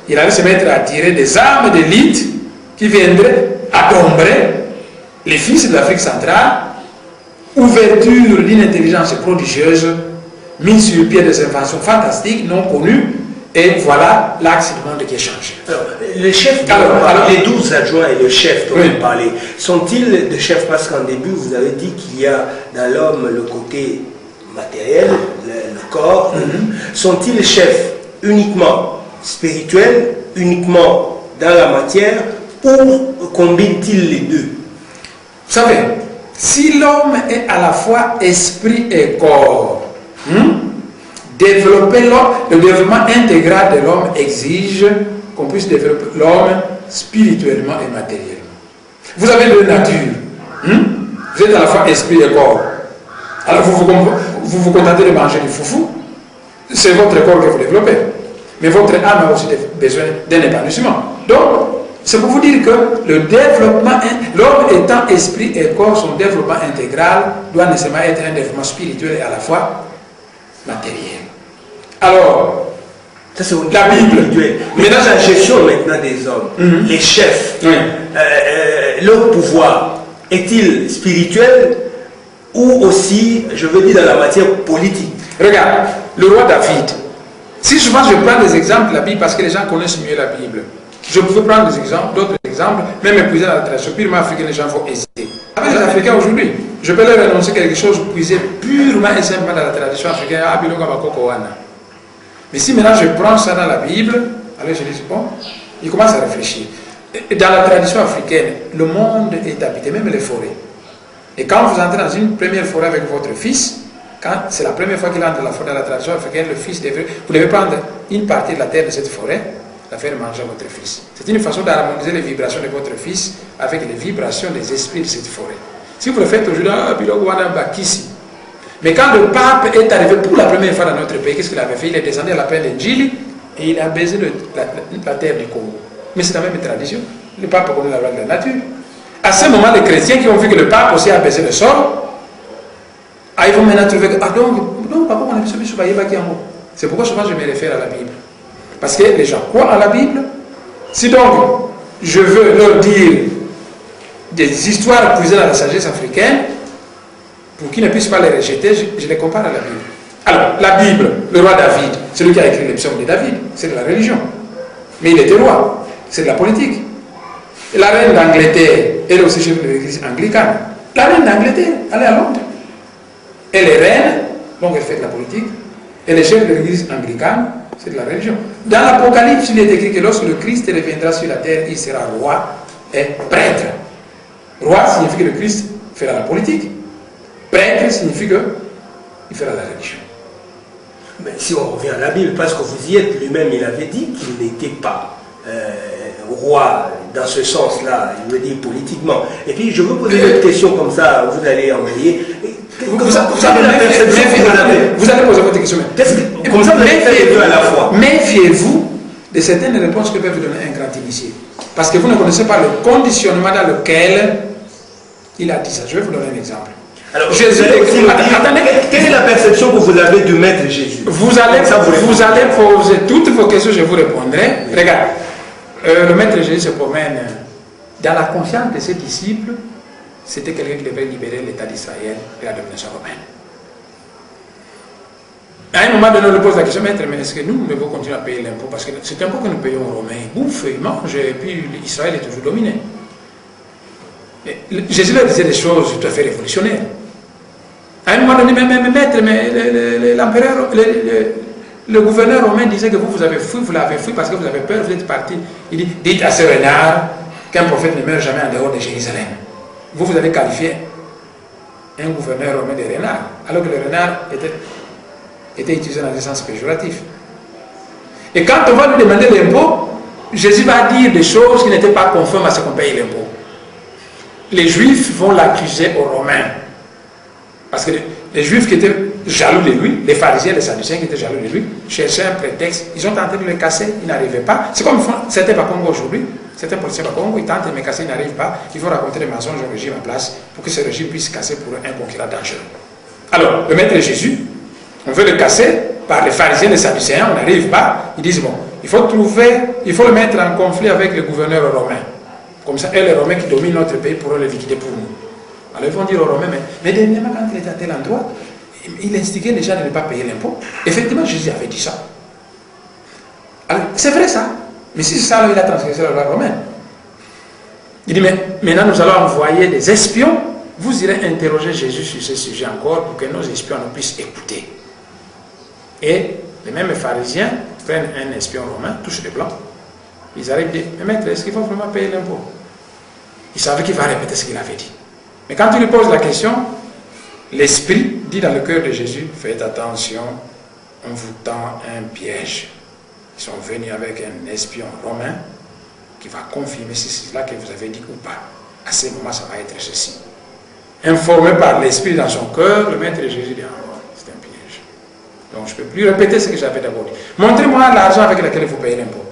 il allait se mettre à tirer des armes d'élite qui viendraient adombrer les fils de l'Afrique centrale, ouverture d'une intelligence prodigieuse, mise sur pied des inventions fantastiques, non connues, et voilà l'axe du monde qui est changé. Alors, les chefs, les 12 adjoints et le chef dont vous parlez, sont-ils des chefs? Parce qu'en début, vous avez dit qu'il y a dans l'homme le côté matériel, le corps. Sont-ils chefs uniquement spirituels, uniquement dans la matière, ou combinent-ils les deux? Vous savez, si l'homme est à la fois esprit et corps, développer l'homme, le développement intégral de l'homme exige qu'on puisse développer l'homme spirituellement et matériellement. Vous avez deux natures. Vous êtes à la fois esprit et corps. Alors vous vous contentez de manger du foufou, c'est votre corps que vous développez. Mais votre âme a aussi besoin d'un épanouissement. Donc, c'est pour vous dire que le développement, l'homme étant esprit et corps, son développement intégral doit nécessairement être un développement spirituel et à la fois matériel. Alors, ça c'est la Bible. Mais dans la gestion maintenant des hommes, les chefs, leur pouvoir est-il spirituel ou aussi, je veux dire, dans la matière politique? Regarde, le roi David. Si souvent je prends des exemples de la Bible parce que les gens connaissent mieux la Bible, je peux prendre des exemples, d'autres exemples, même épuiser dans la tradition purement africaine, les gens vont hésiter. Avec les Africains aujourd'hui, je peux leur annoncer quelque chose puisé purement et simplement dans la tradition africaine. Mais si maintenant je prends ça dans la Bible, alors je dis bon, ils commencent à réfléchir. Et dans la tradition africaine, le monde est habité, même les forêts. Et quand vous entrez dans une première forêt avec votre fils, quand c'est la première fois qu'il entre dans la forêt de la tradition africaine, le fils vous devez prendre une partie de la terre de cette forêt, la faire manger à votre fils. C'est une façon d'harmoniser les vibrations de votre fils avec les vibrations des esprits de cette forêt. Si vous le faites aujourd'hui, mais quand le pape est arrivé pour la première fois dans notre pays, qu'est-ce qu'il avait fait? Il est descendu à la plaine d'Injili et il a baisé la terre du Congo. Mais c'est la même tradition. Le pape connaît la loi de la nature. À ce moment, les chrétiens qui ont vu que le pape aussi a baisé le sol, ils vont maintenant trouver que, donc papa, on a vu ce c'est pourquoi souvent je me réfère à la Bible. Parce que les gens croient à la Bible. Si donc je veux leur dire des histoires puisées dans la sagesse africaine, pour qu'ils ne puissent pas les rejeter, je les compare à la Bible. Alors, la Bible, le roi David, c'est lui qui a écrit les psaumes de David, c'est de la religion. Mais il était roi, c'est de la politique. Et la reine d'Angleterre, elle aussi chef de l'église anglicane. La reine d'Angleterre, elle est à Londres. Elle est reine, donc elle fait de la politique. Elle est chef de l'église anglicane, c'est de la religion. Dans l'Apocalypse, il est écrit que lorsque le Christ reviendra sur la terre, il sera roi et prêtre. Roi signifie que le Christ fera la politique. Prêtre signifie qu'il fera la religion. Mais si on revient à la Bible, parce que vous y êtes, lui-même il avait dit qu'il n'était pas roi dans ce sens-là, il veut dire politiquement. Et puis je veux poser une question comme ça, vous allez envoyer. Vous avez la perception que vous avez. Vous allez poser votre question. Comme ça, vous allez faire les deux à la fois. Méfiez-vous de certaines réponses que peut vous donner un grand initié. Parce que vous ne connaissez pas le conditionnement dans lequel il a dit ça. Je vais vous donner un exemple. Alors, Jésus, attendez, quelle est la perception que vous avez du Maître Jésus? Vous allez poser toutes vos questions, je vous répondrai. Regarde, Le maître Jésus se promène dans la conscience de ses disciples. C'était quelqu'un qui devait libérer l'État d'Israël de la domination romaine. À un moment donné, on lui pose la question, maître, mais est-ce que nous devons continuer à payer l'impôt? Parce que c'est l'impôt que nous payons aux Romains. Ils bouffent, ils mangent, et puis Israël est toujours dominé. Et Jésus leur disait des choses tout à fait révolutionnaires. À un moment donné, mais maître, mais l'empereur, le gouverneur romain disait que vous avez fui, vous l'avez fui parce que vous avez peur, vous êtes parti. Il dit, dites à ce renard qu'un prophète ne meurt jamais en dehors de Jérusalem. Vous avez qualifié un gouverneur romain de renard, alors que le renard était utilisé dans un sens péjoratif. Et quand on va lui demander l'impôt, Jésus va dire des choses qui n'étaient pas conformes à ce qu'on paye l'impôt. Les Juifs vont l'accuser aux Romains. Parce que les Juifs qui étaient jaloux de lui, les pharisiens, les sadducéens qui étaient jaloux de lui, cherchaient un prétexte. Ils ont tenté de le casser, ils n'arrivaient pas. C'est comme certains Bakongo aujourd'hui. Certains policiers Bakongo, ils tentent de me casser, ils n'arrivent pas. Il faut raconter des mensonges au régime en place pour que ce régime puisse casser pour un concurrent dangereux. Alors, le maître Jésus, on veut le casser par les pharisiens, les sadducéens, on n'arrive pas. Ils disent, bon, il faut le mettre en conflit avec le gouverneur romain. Comme ça, et les Romains qui dominent notre pays pourront le liquider pour nous. Alors ils vont dire aux Romains, mais dernièrement, quand il était à tel endroit, il instiguait les gens à ne pas payer l'impôt. Effectivement, Jésus avait dit ça. Alors, c'est vrai ça. Mais si c'est ça, alors il a transgressé la loi romaine. Il dit, mais maintenant nous allons envoyer des espions. Vous irez interroger Jésus sur ce sujet encore pour que nos espions nous puissent écouter. Et les mêmes pharisiens prennent un espion romain, touchent les blancs. Ils arrivent et disent, mais maître, est-ce qu'il faut vraiment payer l'impôt? Ils savaient qu'il va répéter ce qu'il avait dit. Mais quand il lui pose la question, l'Esprit dit dans le cœur de Jésus, faites attention, on vous tend un piège. Ils sont venus avec un espion romain qui va confirmer si c'est cela que vous avez dit ou pas. À ce moment, ça va être ceci. Informé par l'Esprit dans son cœur, le maître de Jésus dit, ah, c'est un piège. Donc je ne peux plus répéter ce que j'avais d'abord dit. Montrez-moi l'argent avec lequel vous payez l'impôt.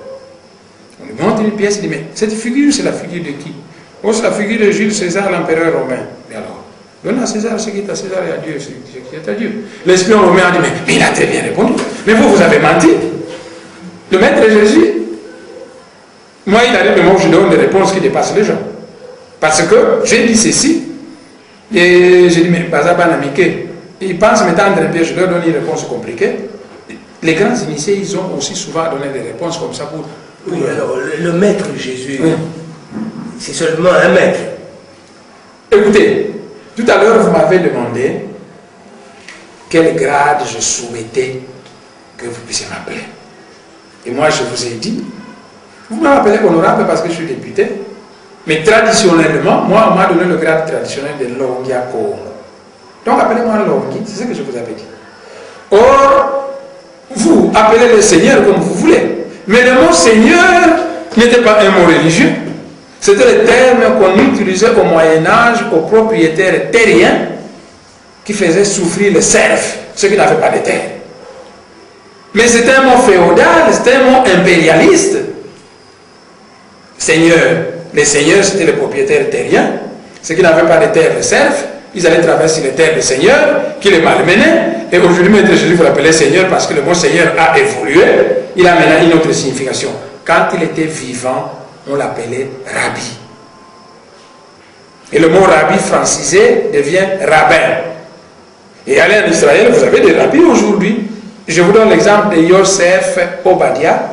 On lui montre une pièce, il dit, mais cette figure, c'est la figure de qui? Oh, c'est la figure de Jules César, l'empereur romain. Mais alors, donne à César ce qui est à César et à Dieu ce qui est à Dieu. L'espion romain a dit, mais il a très bien répondu. Mais vous avez menti. Le maître Jésus, moi, il arrive le moment où je donne des réponses qui dépassent les gens. Parce que j'ai dit ceci, et j'ai dit, mais Bazaba Namike, ils pensent m'étendre un peu, je leur donne une réponse compliquée. Les grands initiés, ils ont aussi souvent donné des réponses comme ça pour... Oui, alors, le maître Jésus, oui. C'est seulement un maître. Écoutez, tout à l'heure, vous m'avez demandé quel grade je souhaitais que vous puissiez m'appeler. Et moi, je vous ai dit, vous m'appelez honorable parce que je suis député, mais traditionnellement, moi, on m'a donné le grade traditionnel de Longiako. Donc, appelez-moi Longi, c'est ce que je vous avais dit. Or, vous appelez le Seigneur comme vous voulez. Mais le mot Seigneur n'était pas un mot religieux. C'était le terme qu'on utilisait au Moyen-Âge aux propriétaires terriens qui faisaient souffrir les serfs, ceux qui n'avaient pas de terre. Mais c'était un mot féodal, c'était un mot impérialiste. Seigneur. Les seigneurs, c'était les propriétaires terriens. Ceux qui n'avaient pas de terre, les serfs, ils allaient traverser les terres des seigneurs qui les malmenaient. Et aujourd'hui, Maître Jésus, vous l'appelez Seigneur parce que le mot Seigneur a évolué. Il a maintenant une autre signification. Quand il était vivant, on l'appelait Rabbi. Et le mot Rabbi francisé devient rabbin. Et allez en Israël, vous avez des rabbis aujourd'hui. Je vous donne l'exemple de Yosef Obadia,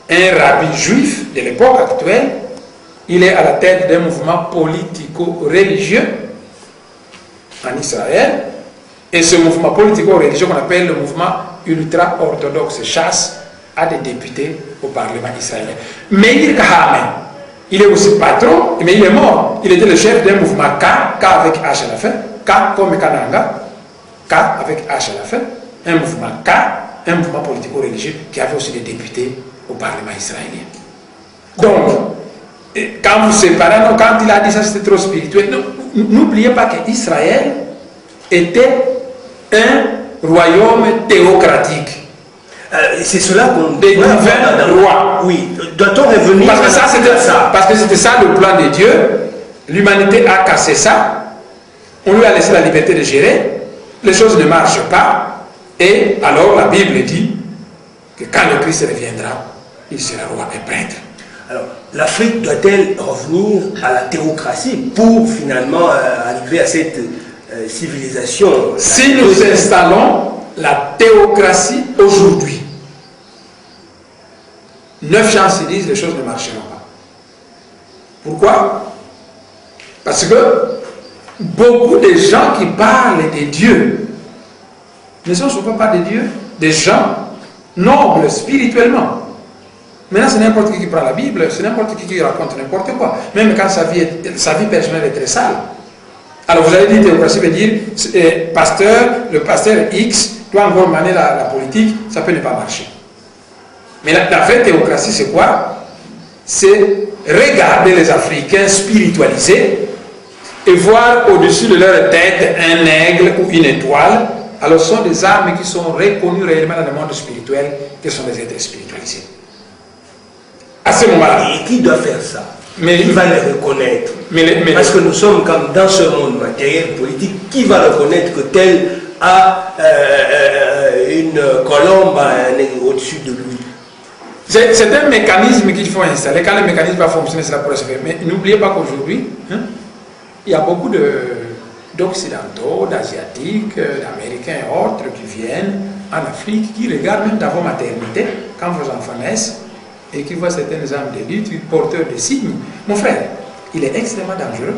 un rabbi juif de l'époque actuelle. Il est à la tête d'un mouvement politico-religieux en Israël. Et ce mouvement politico-religieux qu'on appelle le mouvement ultra-orthodoxe chasse à des députés au Parlement israélien. Meir Kahane, il est aussi patron, mais il est mort. Il était le chef d'un mouvement K avec H à la fin, K comme Kananga, K avec H à la fin, un mouvement K, un mouvement politico-religieux qui avait aussi des députés au Parlement israélien. Donc, quand vous séparez, quand il a dit ça, c'était trop spirituel. N'oubliez pas qu'Israël était un royaume théocratique. C'est cela qu'on des divins rois. Oui, doit-on revenir parce que ça, c'était ça. Parce que c'était ça le plan de Dieu. L'humanité a cassé ça. On lui a laissé la liberté de gérer. Les choses ne marchent pas. Et alors la Bible dit que quand le Christ reviendra, il sera roi et prêtre. l'Afrique doit-elle revenir à la théocratie pour finalement arriver à cette civilisation? Si nous installons la théocratie aujourd'hui, 9 gens se disent les choses ne marcheront pas. Pourquoi? Parce que beaucoup de gens qui parlent des dieux ne sont souvent pas des dieux, des gens nobles spirituellement. Maintenant, c'est n'importe qui prend la Bible, c'est n'importe qui raconte n'importe quoi, même quand sa vie personnelle est très sale. Alors vous avez dit théocratie veut dire le pasteur X doit encore mener la politique, ça peut ne pas marcher. Mais la vraie théocratie, c'est quoi? C'est regarder les Africains spiritualisés et voir au-dessus de leur tête un aigle ou une étoile. Alors ce sont des âmes qui sont reconnues réellement dans le monde spirituel, qui sont des êtres spiritualisés. À ce moment-là. Et qui doit faire ça? Mais qui va les reconnaître? Parce que nous sommes comme dans ce monde matériel politique, qui va reconnaître que tel a une colombe au-dessus de lui? C'est un mécanisme qu'il faut installer. Quand le mécanisme va fonctionner, cela pourrait se faire. Mais n'oubliez pas qu'aujourd'hui, il y a beaucoup d'Occidentaux, d'Asiatiques, d'Américains et autres qui viennent en Afrique, qui regardent même dans vos maternités, quand vos enfants naissent, et qui voient certaines âmes de lutte, porteurs de signes. Mon frère, il est extrêmement dangereux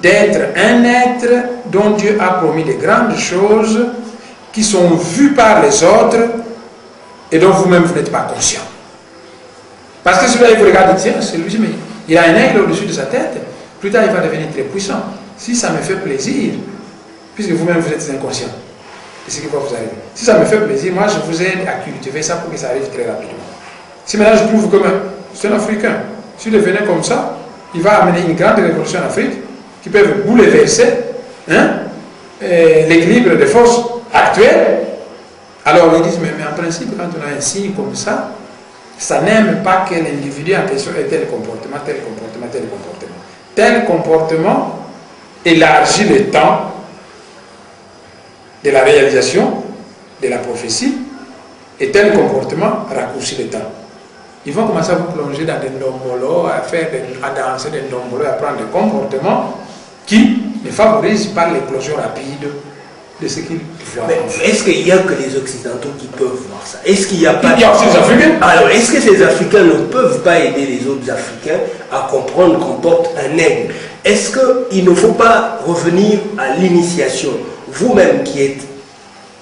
d'être un être dont Dieu a promis de grandes choses qui sont vues par les autres et dont vous-même vous n'êtes pas conscient. Parce que celui-là, il vous regarde, tiens, c'est lui, mais il a un aigle au-dessus de sa tête, plus tard il va devenir très puissant. Si ça me fait plaisir, puisque vous-même vous êtes inconscient, c'est ce qui va vous arriver. Si ça me fait plaisir, moi je vous aide à cultiver ça pour que ça arrive très rapidement. Si maintenant je trouve que c'est un Africain, s'il devenait comme ça, il va amener une grande révolution en Afrique qui peut bouleverser l'équilibre des forces actuelles. Alors ils disent, mais en principe, quand on a un signe comme ça, ça n'aime pas que l'individu en question ait tel comportement, tel comportement, tel comportement. Tel comportement élargit le temps de la réalisation de la prophétie et tel comportement raccourcit le temps. Ils vont commencer à vous plonger dans des ndombolos, à danser des ndombolos, à prendre des comportements qui ne favorisent pas l'éclosion rapide de ce qu'ils voient. Mais est-ce qu'il n'y a que les Occidentaux qui peuvent voir ça? Est-ce qu'il n'y a pas... Il y a aussi les Africains. Alors, est-ce que ces Africains ne peuvent pas aider les autres Africains à comprendre qu'on porte un aigle? Est-ce qu'il ne faut pas revenir à l'initiation? Vous-même qui êtes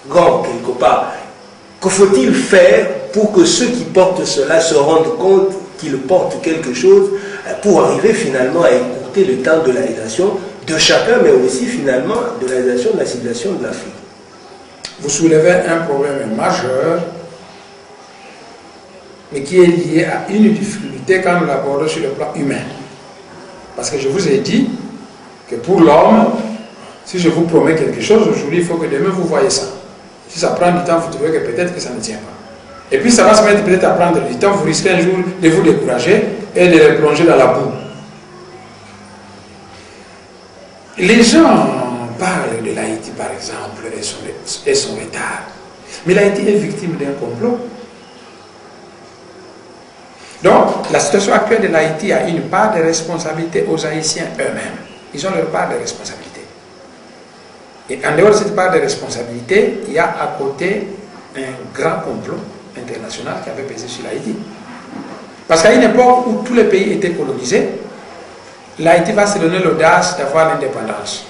grand quelque part, que faut-il faire pour que ceux qui portent cela se rendent compte qu'ils portent quelque chose pour arriver finalement à écourter le temps de la réalisation de chacun, mais aussi finalement de la réalisation de la civilisation de l'Afrique? Vous soulevez un problème majeur, mais qui est lié à une difficulté quand nous l'abordons sur le plan humain. Parce que je vous ai dit que pour l'homme, si je vous promets quelque chose aujourd'hui, il faut que demain vous voyez ça. Si ça prend du temps, vous trouvez que peut-être que ça ne tient pas. Et puis ça va se mettre peut-être à prendre du temps, vous risquez un jour de vous décourager et de les plonger dans la boue. Les gens parlent de l'Haïti par exemple et son retard. Mais l'Haïti est victime d'un complot. Donc la situation actuelle de l'Haïti a une part de responsabilité aux Haïtiens eux-mêmes. Ils ont leur part de responsabilité. Et en dehors de cette part de responsabilité, il y a à côté un grand complot international qui avait pesé sur l'Haïti. Parce qu'à une époque où tous les pays étaient colonisés, l'Haïti va se donner l'audace d'avoir l'indépendance.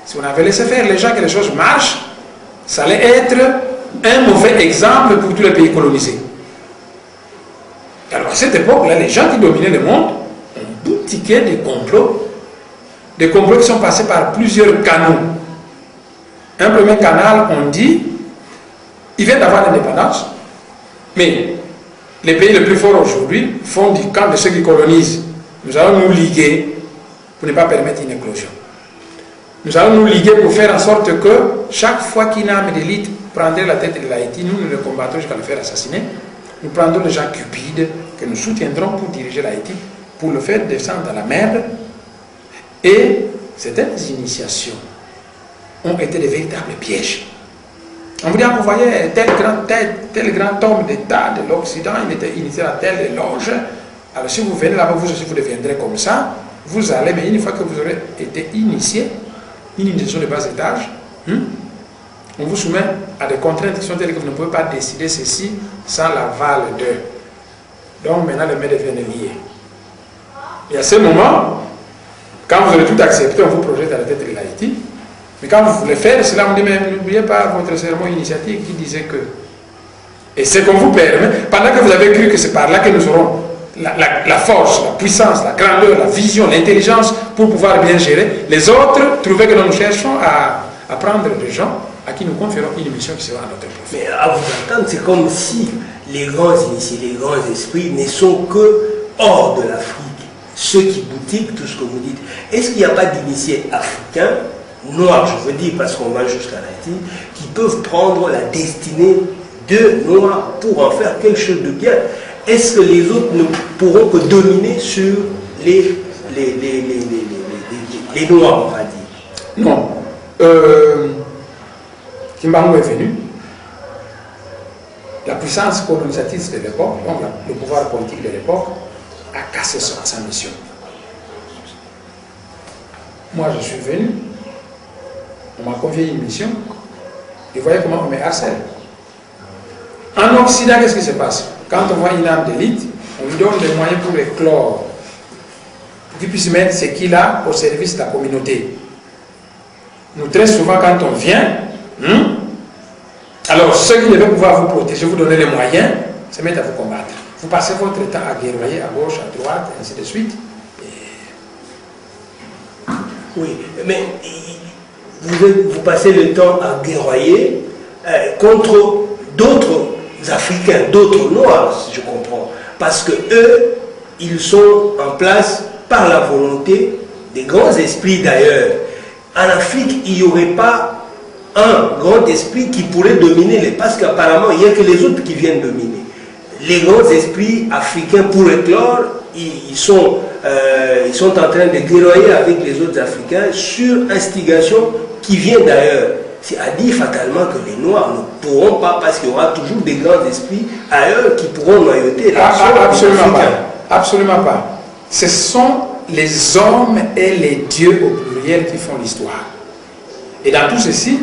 Si on avait laissé faire les gens que les choses marchent, ça allait être un mauvais exemple pour tous les pays colonisés. Alors à cette époque-là, les gens qui dominaient le monde ont boutiqué des complots qui sont passés par plusieurs canaux. Un premier canal, on dit, il vient d'avoir l'indépendance, mais les pays les plus forts aujourd'hui font du camp de ceux qui colonisent. Nous allons nous liguer pour ne pas permettre une éclosion. Nous allons nous liguer pour faire en sorte que chaque fois qu'une arme d'élite prendrait la tête de l'Haïti, nous le combattrons jusqu'à le faire assassiner. Nous prendrons les gens cupides que nous soutiendrons pour diriger l'Haïti, pour le faire descendre dans la merde. Et certaines initiations ont été de véritables pièges. On vous dit, vous voyez, tel grand homme d'État de l'Occident, il était initié à telle loge. Alors si vous venez là-bas, vous aussi, vous deviendrez comme ça. Vous allez, mais une fois que vous aurez été initié, une initiation de bas étage, on vous soumet à des contraintes qui sont telles que vous ne pouvez pas décider ceci sans l'aval d'eux. Donc maintenant, les mains deviennent liées. Et à ce moment, quand vous aurez tout accepté, on vous projette à la tête de l'Haïti. Mais quand vous voulez faire cela, on dit, mais n'oubliez pas votre serment initiatique qui disait que. Et c'est qu'on vous permet, pendant que vous avez cru que c'est par là que nous aurons la force, la puissance, la grandeur, la vision, l'intelligence pour pouvoir bien gérer, les autres trouvaient que nous cherchons à prendre des gens à qui nous conférons une mission qui sera à notre profit. Mais à vous entendre, c'est comme si les grands initiés, les grands esprits ne sont que hors de l'Afrique. Ceux qui boutiquent tout ce que vous dites. Est-ce qu'il n'y a pas d'initiés africains, noirs, je veux dire, parce qu'on va jusqu'à l'Haïti, qui peuvent prendre la destinée de noirs pour en faire quelque chose de bien? Est-ce que les autres ne pourront que dominer sur les noirs, on va dire? Non. Kimbangu est venu. La puissance colonisatrice de l'époque, donc le pouvoir politique de l'époque, a cassé sa mission. Moi, je suis venu, on m'a confié une mission, et voyez comment on me harcèle. En Occident, qu'est-ce qui se passe? Quand on voit une âme d'élite, on lui donne des moyens pour éclore, pour qu'il puisse mettre ce qu'il a au service de la communauté. Nous, très souvent, quand on vient, alors ceux qui devaient pouvoir vous protéger, vous donner les moyens, se mettent à vous combattre. Vous passez votre temps à guerroyer à gauche, à droite, et ainsi de suite. Oui, mais vous passez le temps à guerroyer contre d'autres Africains, d'autres Noirs, si je comprends. Parce que eux, ils sont en place par la volonté des grands esprits d'ailleurs. En Afrique, il n'y aurait pas un grand esprit qui pourrait dominer parce qu'apparemment, il n'y a que les autres qui viennent dominer. Les grands esprits africains, pour éclore, ils sont en train de guerroyer avec les autres Africains sur instigation qui vient d'ailleurs. C'est à dire fatalement que les Noirs ne pourront pas, parce qu'il y aura toujours des grands esprits ailleurs qui pourront noyauter l'action. Absolument pas. Absolument pas. Ce sont les hommes et les dieux au pluriel qui font l'histoire. Et dans tout ceci,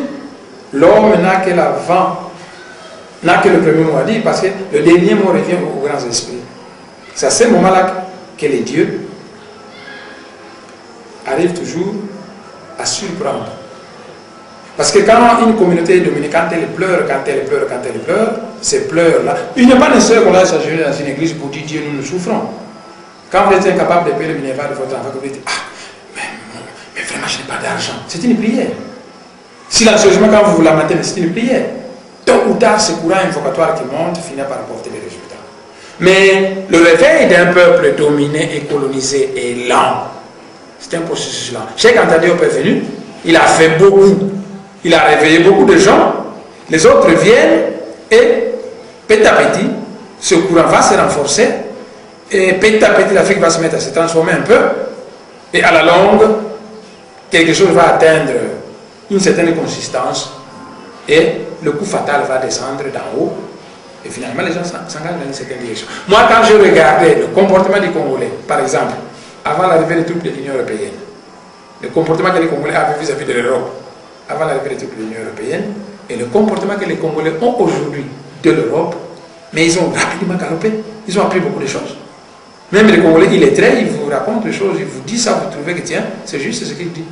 l'homme n'a que l'avant, n'a que le premier mot à dire, parce que le dernier mot revient aux grands esprits. C'est à ce moment-là que les dieux arrivent toujours à surprendre. Parce que quand une communauté est dominée, quand elle pleure, ces pleurs-là, il n'est pas nécessaire qu'on aille s'agir dans une église pour dire Dieu, nous souffrons. Quand vous êtes incapable de payer le minerval de votre enfant, vous dites, mais vraiment, je n'ai pas d'argent. C'est une prière. Silencieusement, quand vous vous lamentez, c'est une prière. Tôt ou tard, ce courant invocatoire qui monte finit par apporter des résultats. Mais le réveil d'un peuple dominé et colonisé est lent. C'est un processus lent. Cheikh Anta Diop est venu, il a fait beaucoup. Il a réveillé beaucoup de gens. Les autres viennent et petit à petit, ce courant va se renforcer. Et petit à petit, l'Afrique va se mettre à se transformer un peu. Et à la longue, quelque chose va atteindre une certaine consistance. Et le coup fatal va descendre d'en haut. Et finalement, les gens s'engagent dans une certaine direction. Moi, quand je regardais le comportement des Congolais, par exemple, avant l'arrivée des troupes de l'Union européenne, le comportement que les Congolais avaient vis-à-vis de l'Europe, avant l'arrivée des troupes de l'Union européenne, et le comportement que les Congolais ont aujourd'hui de l'Europe, mais ils ont rapidement galopé. Ils ont appris beaucoup de choses. Même les Congolais illettrés, ils vous racontent des choses, ils vous disent ça, vous trouvez que tiens, c'est juste ce qu'ils disent.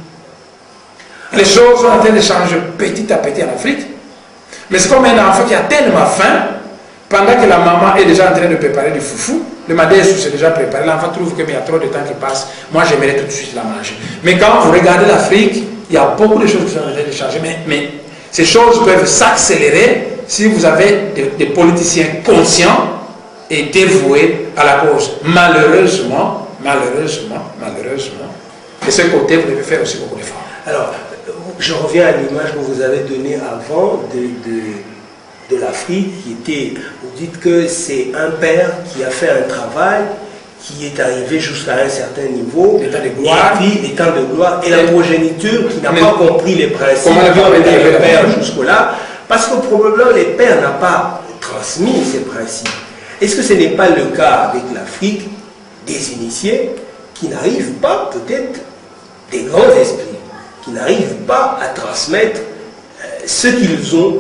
Les choses sont en train de changer petit à petit en Afrique. Mais c'est comme un enfant qui a tellement faim, pendant que la maman est déjà en train de préparer du foufou, le madès s'est déjà préparé, l'enfant trouve qu'il y a trop de temps qui passe, moi j'aimerais tout de suite la manger. Mais quand vous regardez l'Afrique, il y a beaucoup de choses qui sont en train de changer, mais ces choses peuvent s'accélérer si vous avez des politiciens conscients et dévoués à la cause. Malheureusement, de ce côté, vous devez faire aussi beaucoup d'efforts. Alors, je reviens à l'image que vous avez donnée avant de l'Afrique, qui était, vous dites que c'est un père qui a fait un travail, qui est arrivé jusqu'à un certain niveau, l'état de gloire, et puis l'état de gloire, et la progéniture qui n'a pas compris les principes de le père jusque-là, Parce que probablement les pères n'ont pas transmis ces principes. Est-ce que ce n'est pas le cas avec l'Afrique, des initiés qui n'arrivent pas, peut-être, des grands esprits, qui n'arrivent pas à transmettre ce qu'ils ont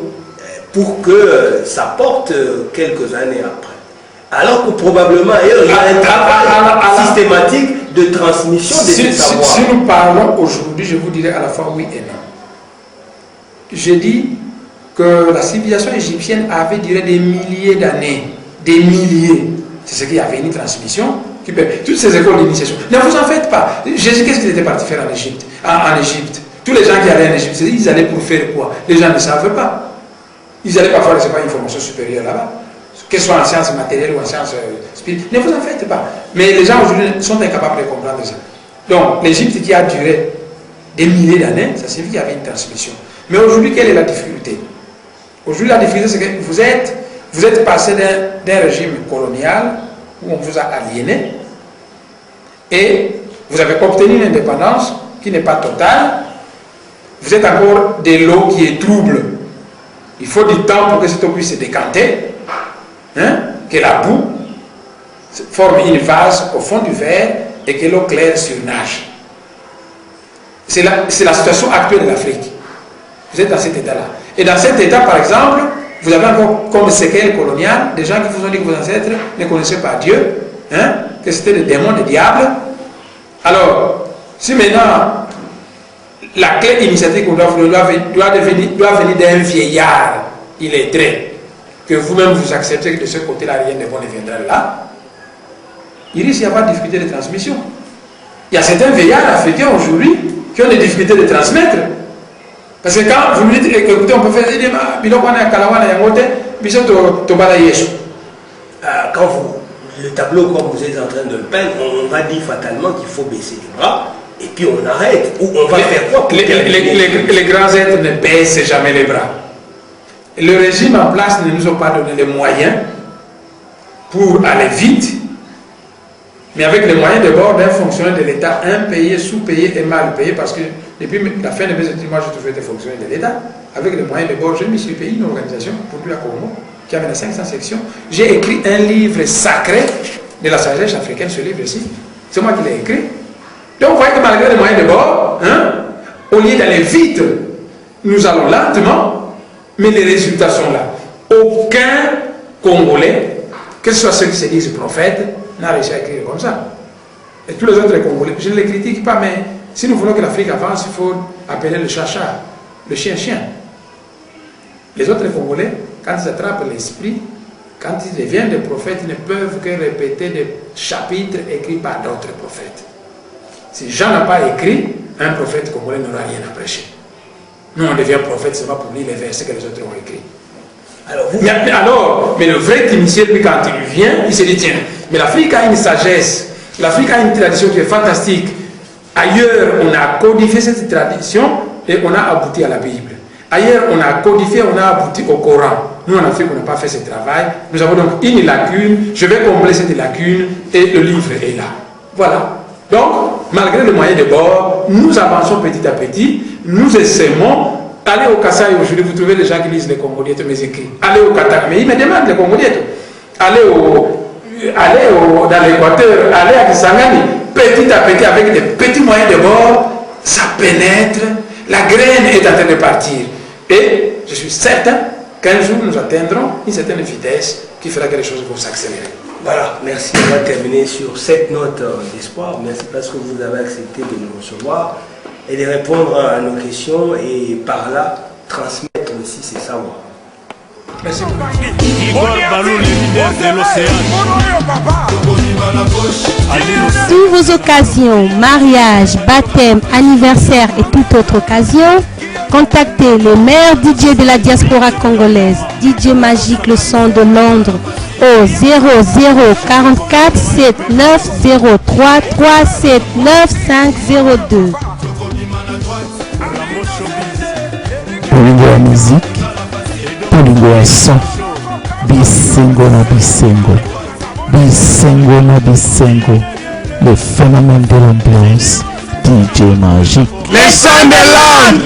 pour que ça porte quelques années après. Alors que probablement ailleurs, il y a un travail systématique de transmission de ces savoirs. Si nous parlons aujourd'hui, je vous dirais à la fois oui et non. J'ai dit que la civilisation égyptienne avait duré des milliers d'années. Des milliers. C'est ce qu'il y avait une transmission. Toutes ces écoles d'initiation. Ne vous en faites pas. Jésus, qu'est-ce qu'il était parti faire en Égypte? En Égypte. Tous les gens qui allaient en Égypte, ils allaient pour faire quoi? Les gens ne savent pas. Ils allaient parfois recevoir une formation supérieure là-bas. Que ce soit en sciences matérielles ou en sciences spirituelles. Ne vous en faites pas. Mais les gens aujourd'hui sont incapables de comprendre ça. Donc, l'Égypte qui a duré des milliers d'années, ça signifie qu'il y avait une transmission. Mais aujourd'hui, quelle est la difficulté? Aujourd'hui, la difficulté, c'est que vous êtes passé d'un régime colonial où on vous a aliéné et vous avez obtenu une indépendance qui n'est pas totale. Vous êtes encore de l'eau qui est trouble. Il faut du temps pour que cette eau puisse se décanter, que la boue forme une vase au fond du verre et que l'eau claire surnage. C'est la situation actuelle de l'Afrique. Vous êtes dans cet état-là. Et dans cet état, par exemple, vous avez encore comme séquelle coloniale des gens qui vous ont dit que vos ancêtres ne connaissaient pas Dieu, que c'était des démons, des diables. Alors, si maintenant la clé initiatique qu'on doit venir d'un vieillard illettré, que vous-même vous acceptez que de ce côté-là, rien de bon ne viendra là, il risque d'y avoir des difficultés de transmission. Il y a certains vieillards africains aujourd'hui qui ont des difficultés de transmettre. Parce que quand vous me dites, écoutez, on peut faire des quand le tableau, comme vous êtes en train de le peindre, on va dire fatalement qu'il faut baisser les bras et puis on arrête. Ou on va faire quoi? Les grands êtres ne baissent jamais les bras. Le régime en place ne nous a pas donné les moyens pour aller vite, mais avec les moyens de bord d'un fonctionnaire de l'État impayé, sous-payé et mal payé, parce que depuis la fin de mes études, moi j'ai toujours été fonctionnaire de l'État. Avec les moyens de bord, je me suis payé une organisation pour lui à Congo, qui avait 500 sections. J'ai écrit un livre sacré de la sagesse africaine, ce livre-ci. C'est moi qui l'ai écrit. Donc vous voyez que malgré les moyens de bord, au lieu d'aller vite, nous allons lentement, mais les résultats sont là. Aucun Congolais, que ce soit ceux qui se disent prophètes, n'a réussi à écrire comme ça. Et tous les autres Congolais, je ne les critique pas, mais si nous voulons que l'Afrique avance, il faut appeler le chat-chat, le chien-chien. Les autres Congolais, quand ils attrapent l'esprit, quand ils deviennent des prophètes, ils ne peuvent que répéter des chapitres écrits par d'autres prophètes. Si Jean n'a pas écrit, un prophète congolais n'aura rien à prêcher. Nous, on devient prophète seulement pour lire les versets que les autres ont écrits. Mais le vrai initié, lui, quand il vient, il se dit, tiens, mais l'Afrique a une sagesse, l'Afrique a une tradition qui est fantastique. Ailleurs, on a codifié cette tradition et on a abouti à la Bible. Ailleurs, on a codifié, on a abouti au Coran. Nous, en Afrique, on n'a pas fait ce travail. Nous avons donc une lacune. Je vais combler cette lacune et le livre est là. Voilà. Donc, malgré les moyens de bord, nous avançons petit à petit. Nous essayons. Allez au Kasaï aujourd'hui, vous trouvez les gens qui lisent les Congolais, mes écrits. Allez au Qatar, mais ils me demandent les Congolais. Allez dans l'Équateur, allez à Kisangani. Petit à petit, avec des petits moyens de bord, ça pénètre. La graine est en train de partir. Et je suis certain qu'un jour nous atteindrons une certaine vitesse qui fera que les choses vont s'accélérer. Voilà, merci. On va terminer sur cette note d'espoir. Merci parce que vous avez accepté de nous recevoir et de répondre à nos questions et par là transmettre aussi ces savoirs. Merci beaucoup. Pour vos occasions, mariage, baptême, anniversaire et toute autre occasion, contactez les meilleurs DJ de la diaspora congolaise, DJ Magique le son de Londres, au 0044 7903 379 502. Polingo ya musique, polingo ya son, bisengo na bisengo, bisengo na bisengo, le phénomène de l'ambiance, DJ Magique. Les sons de l'âme.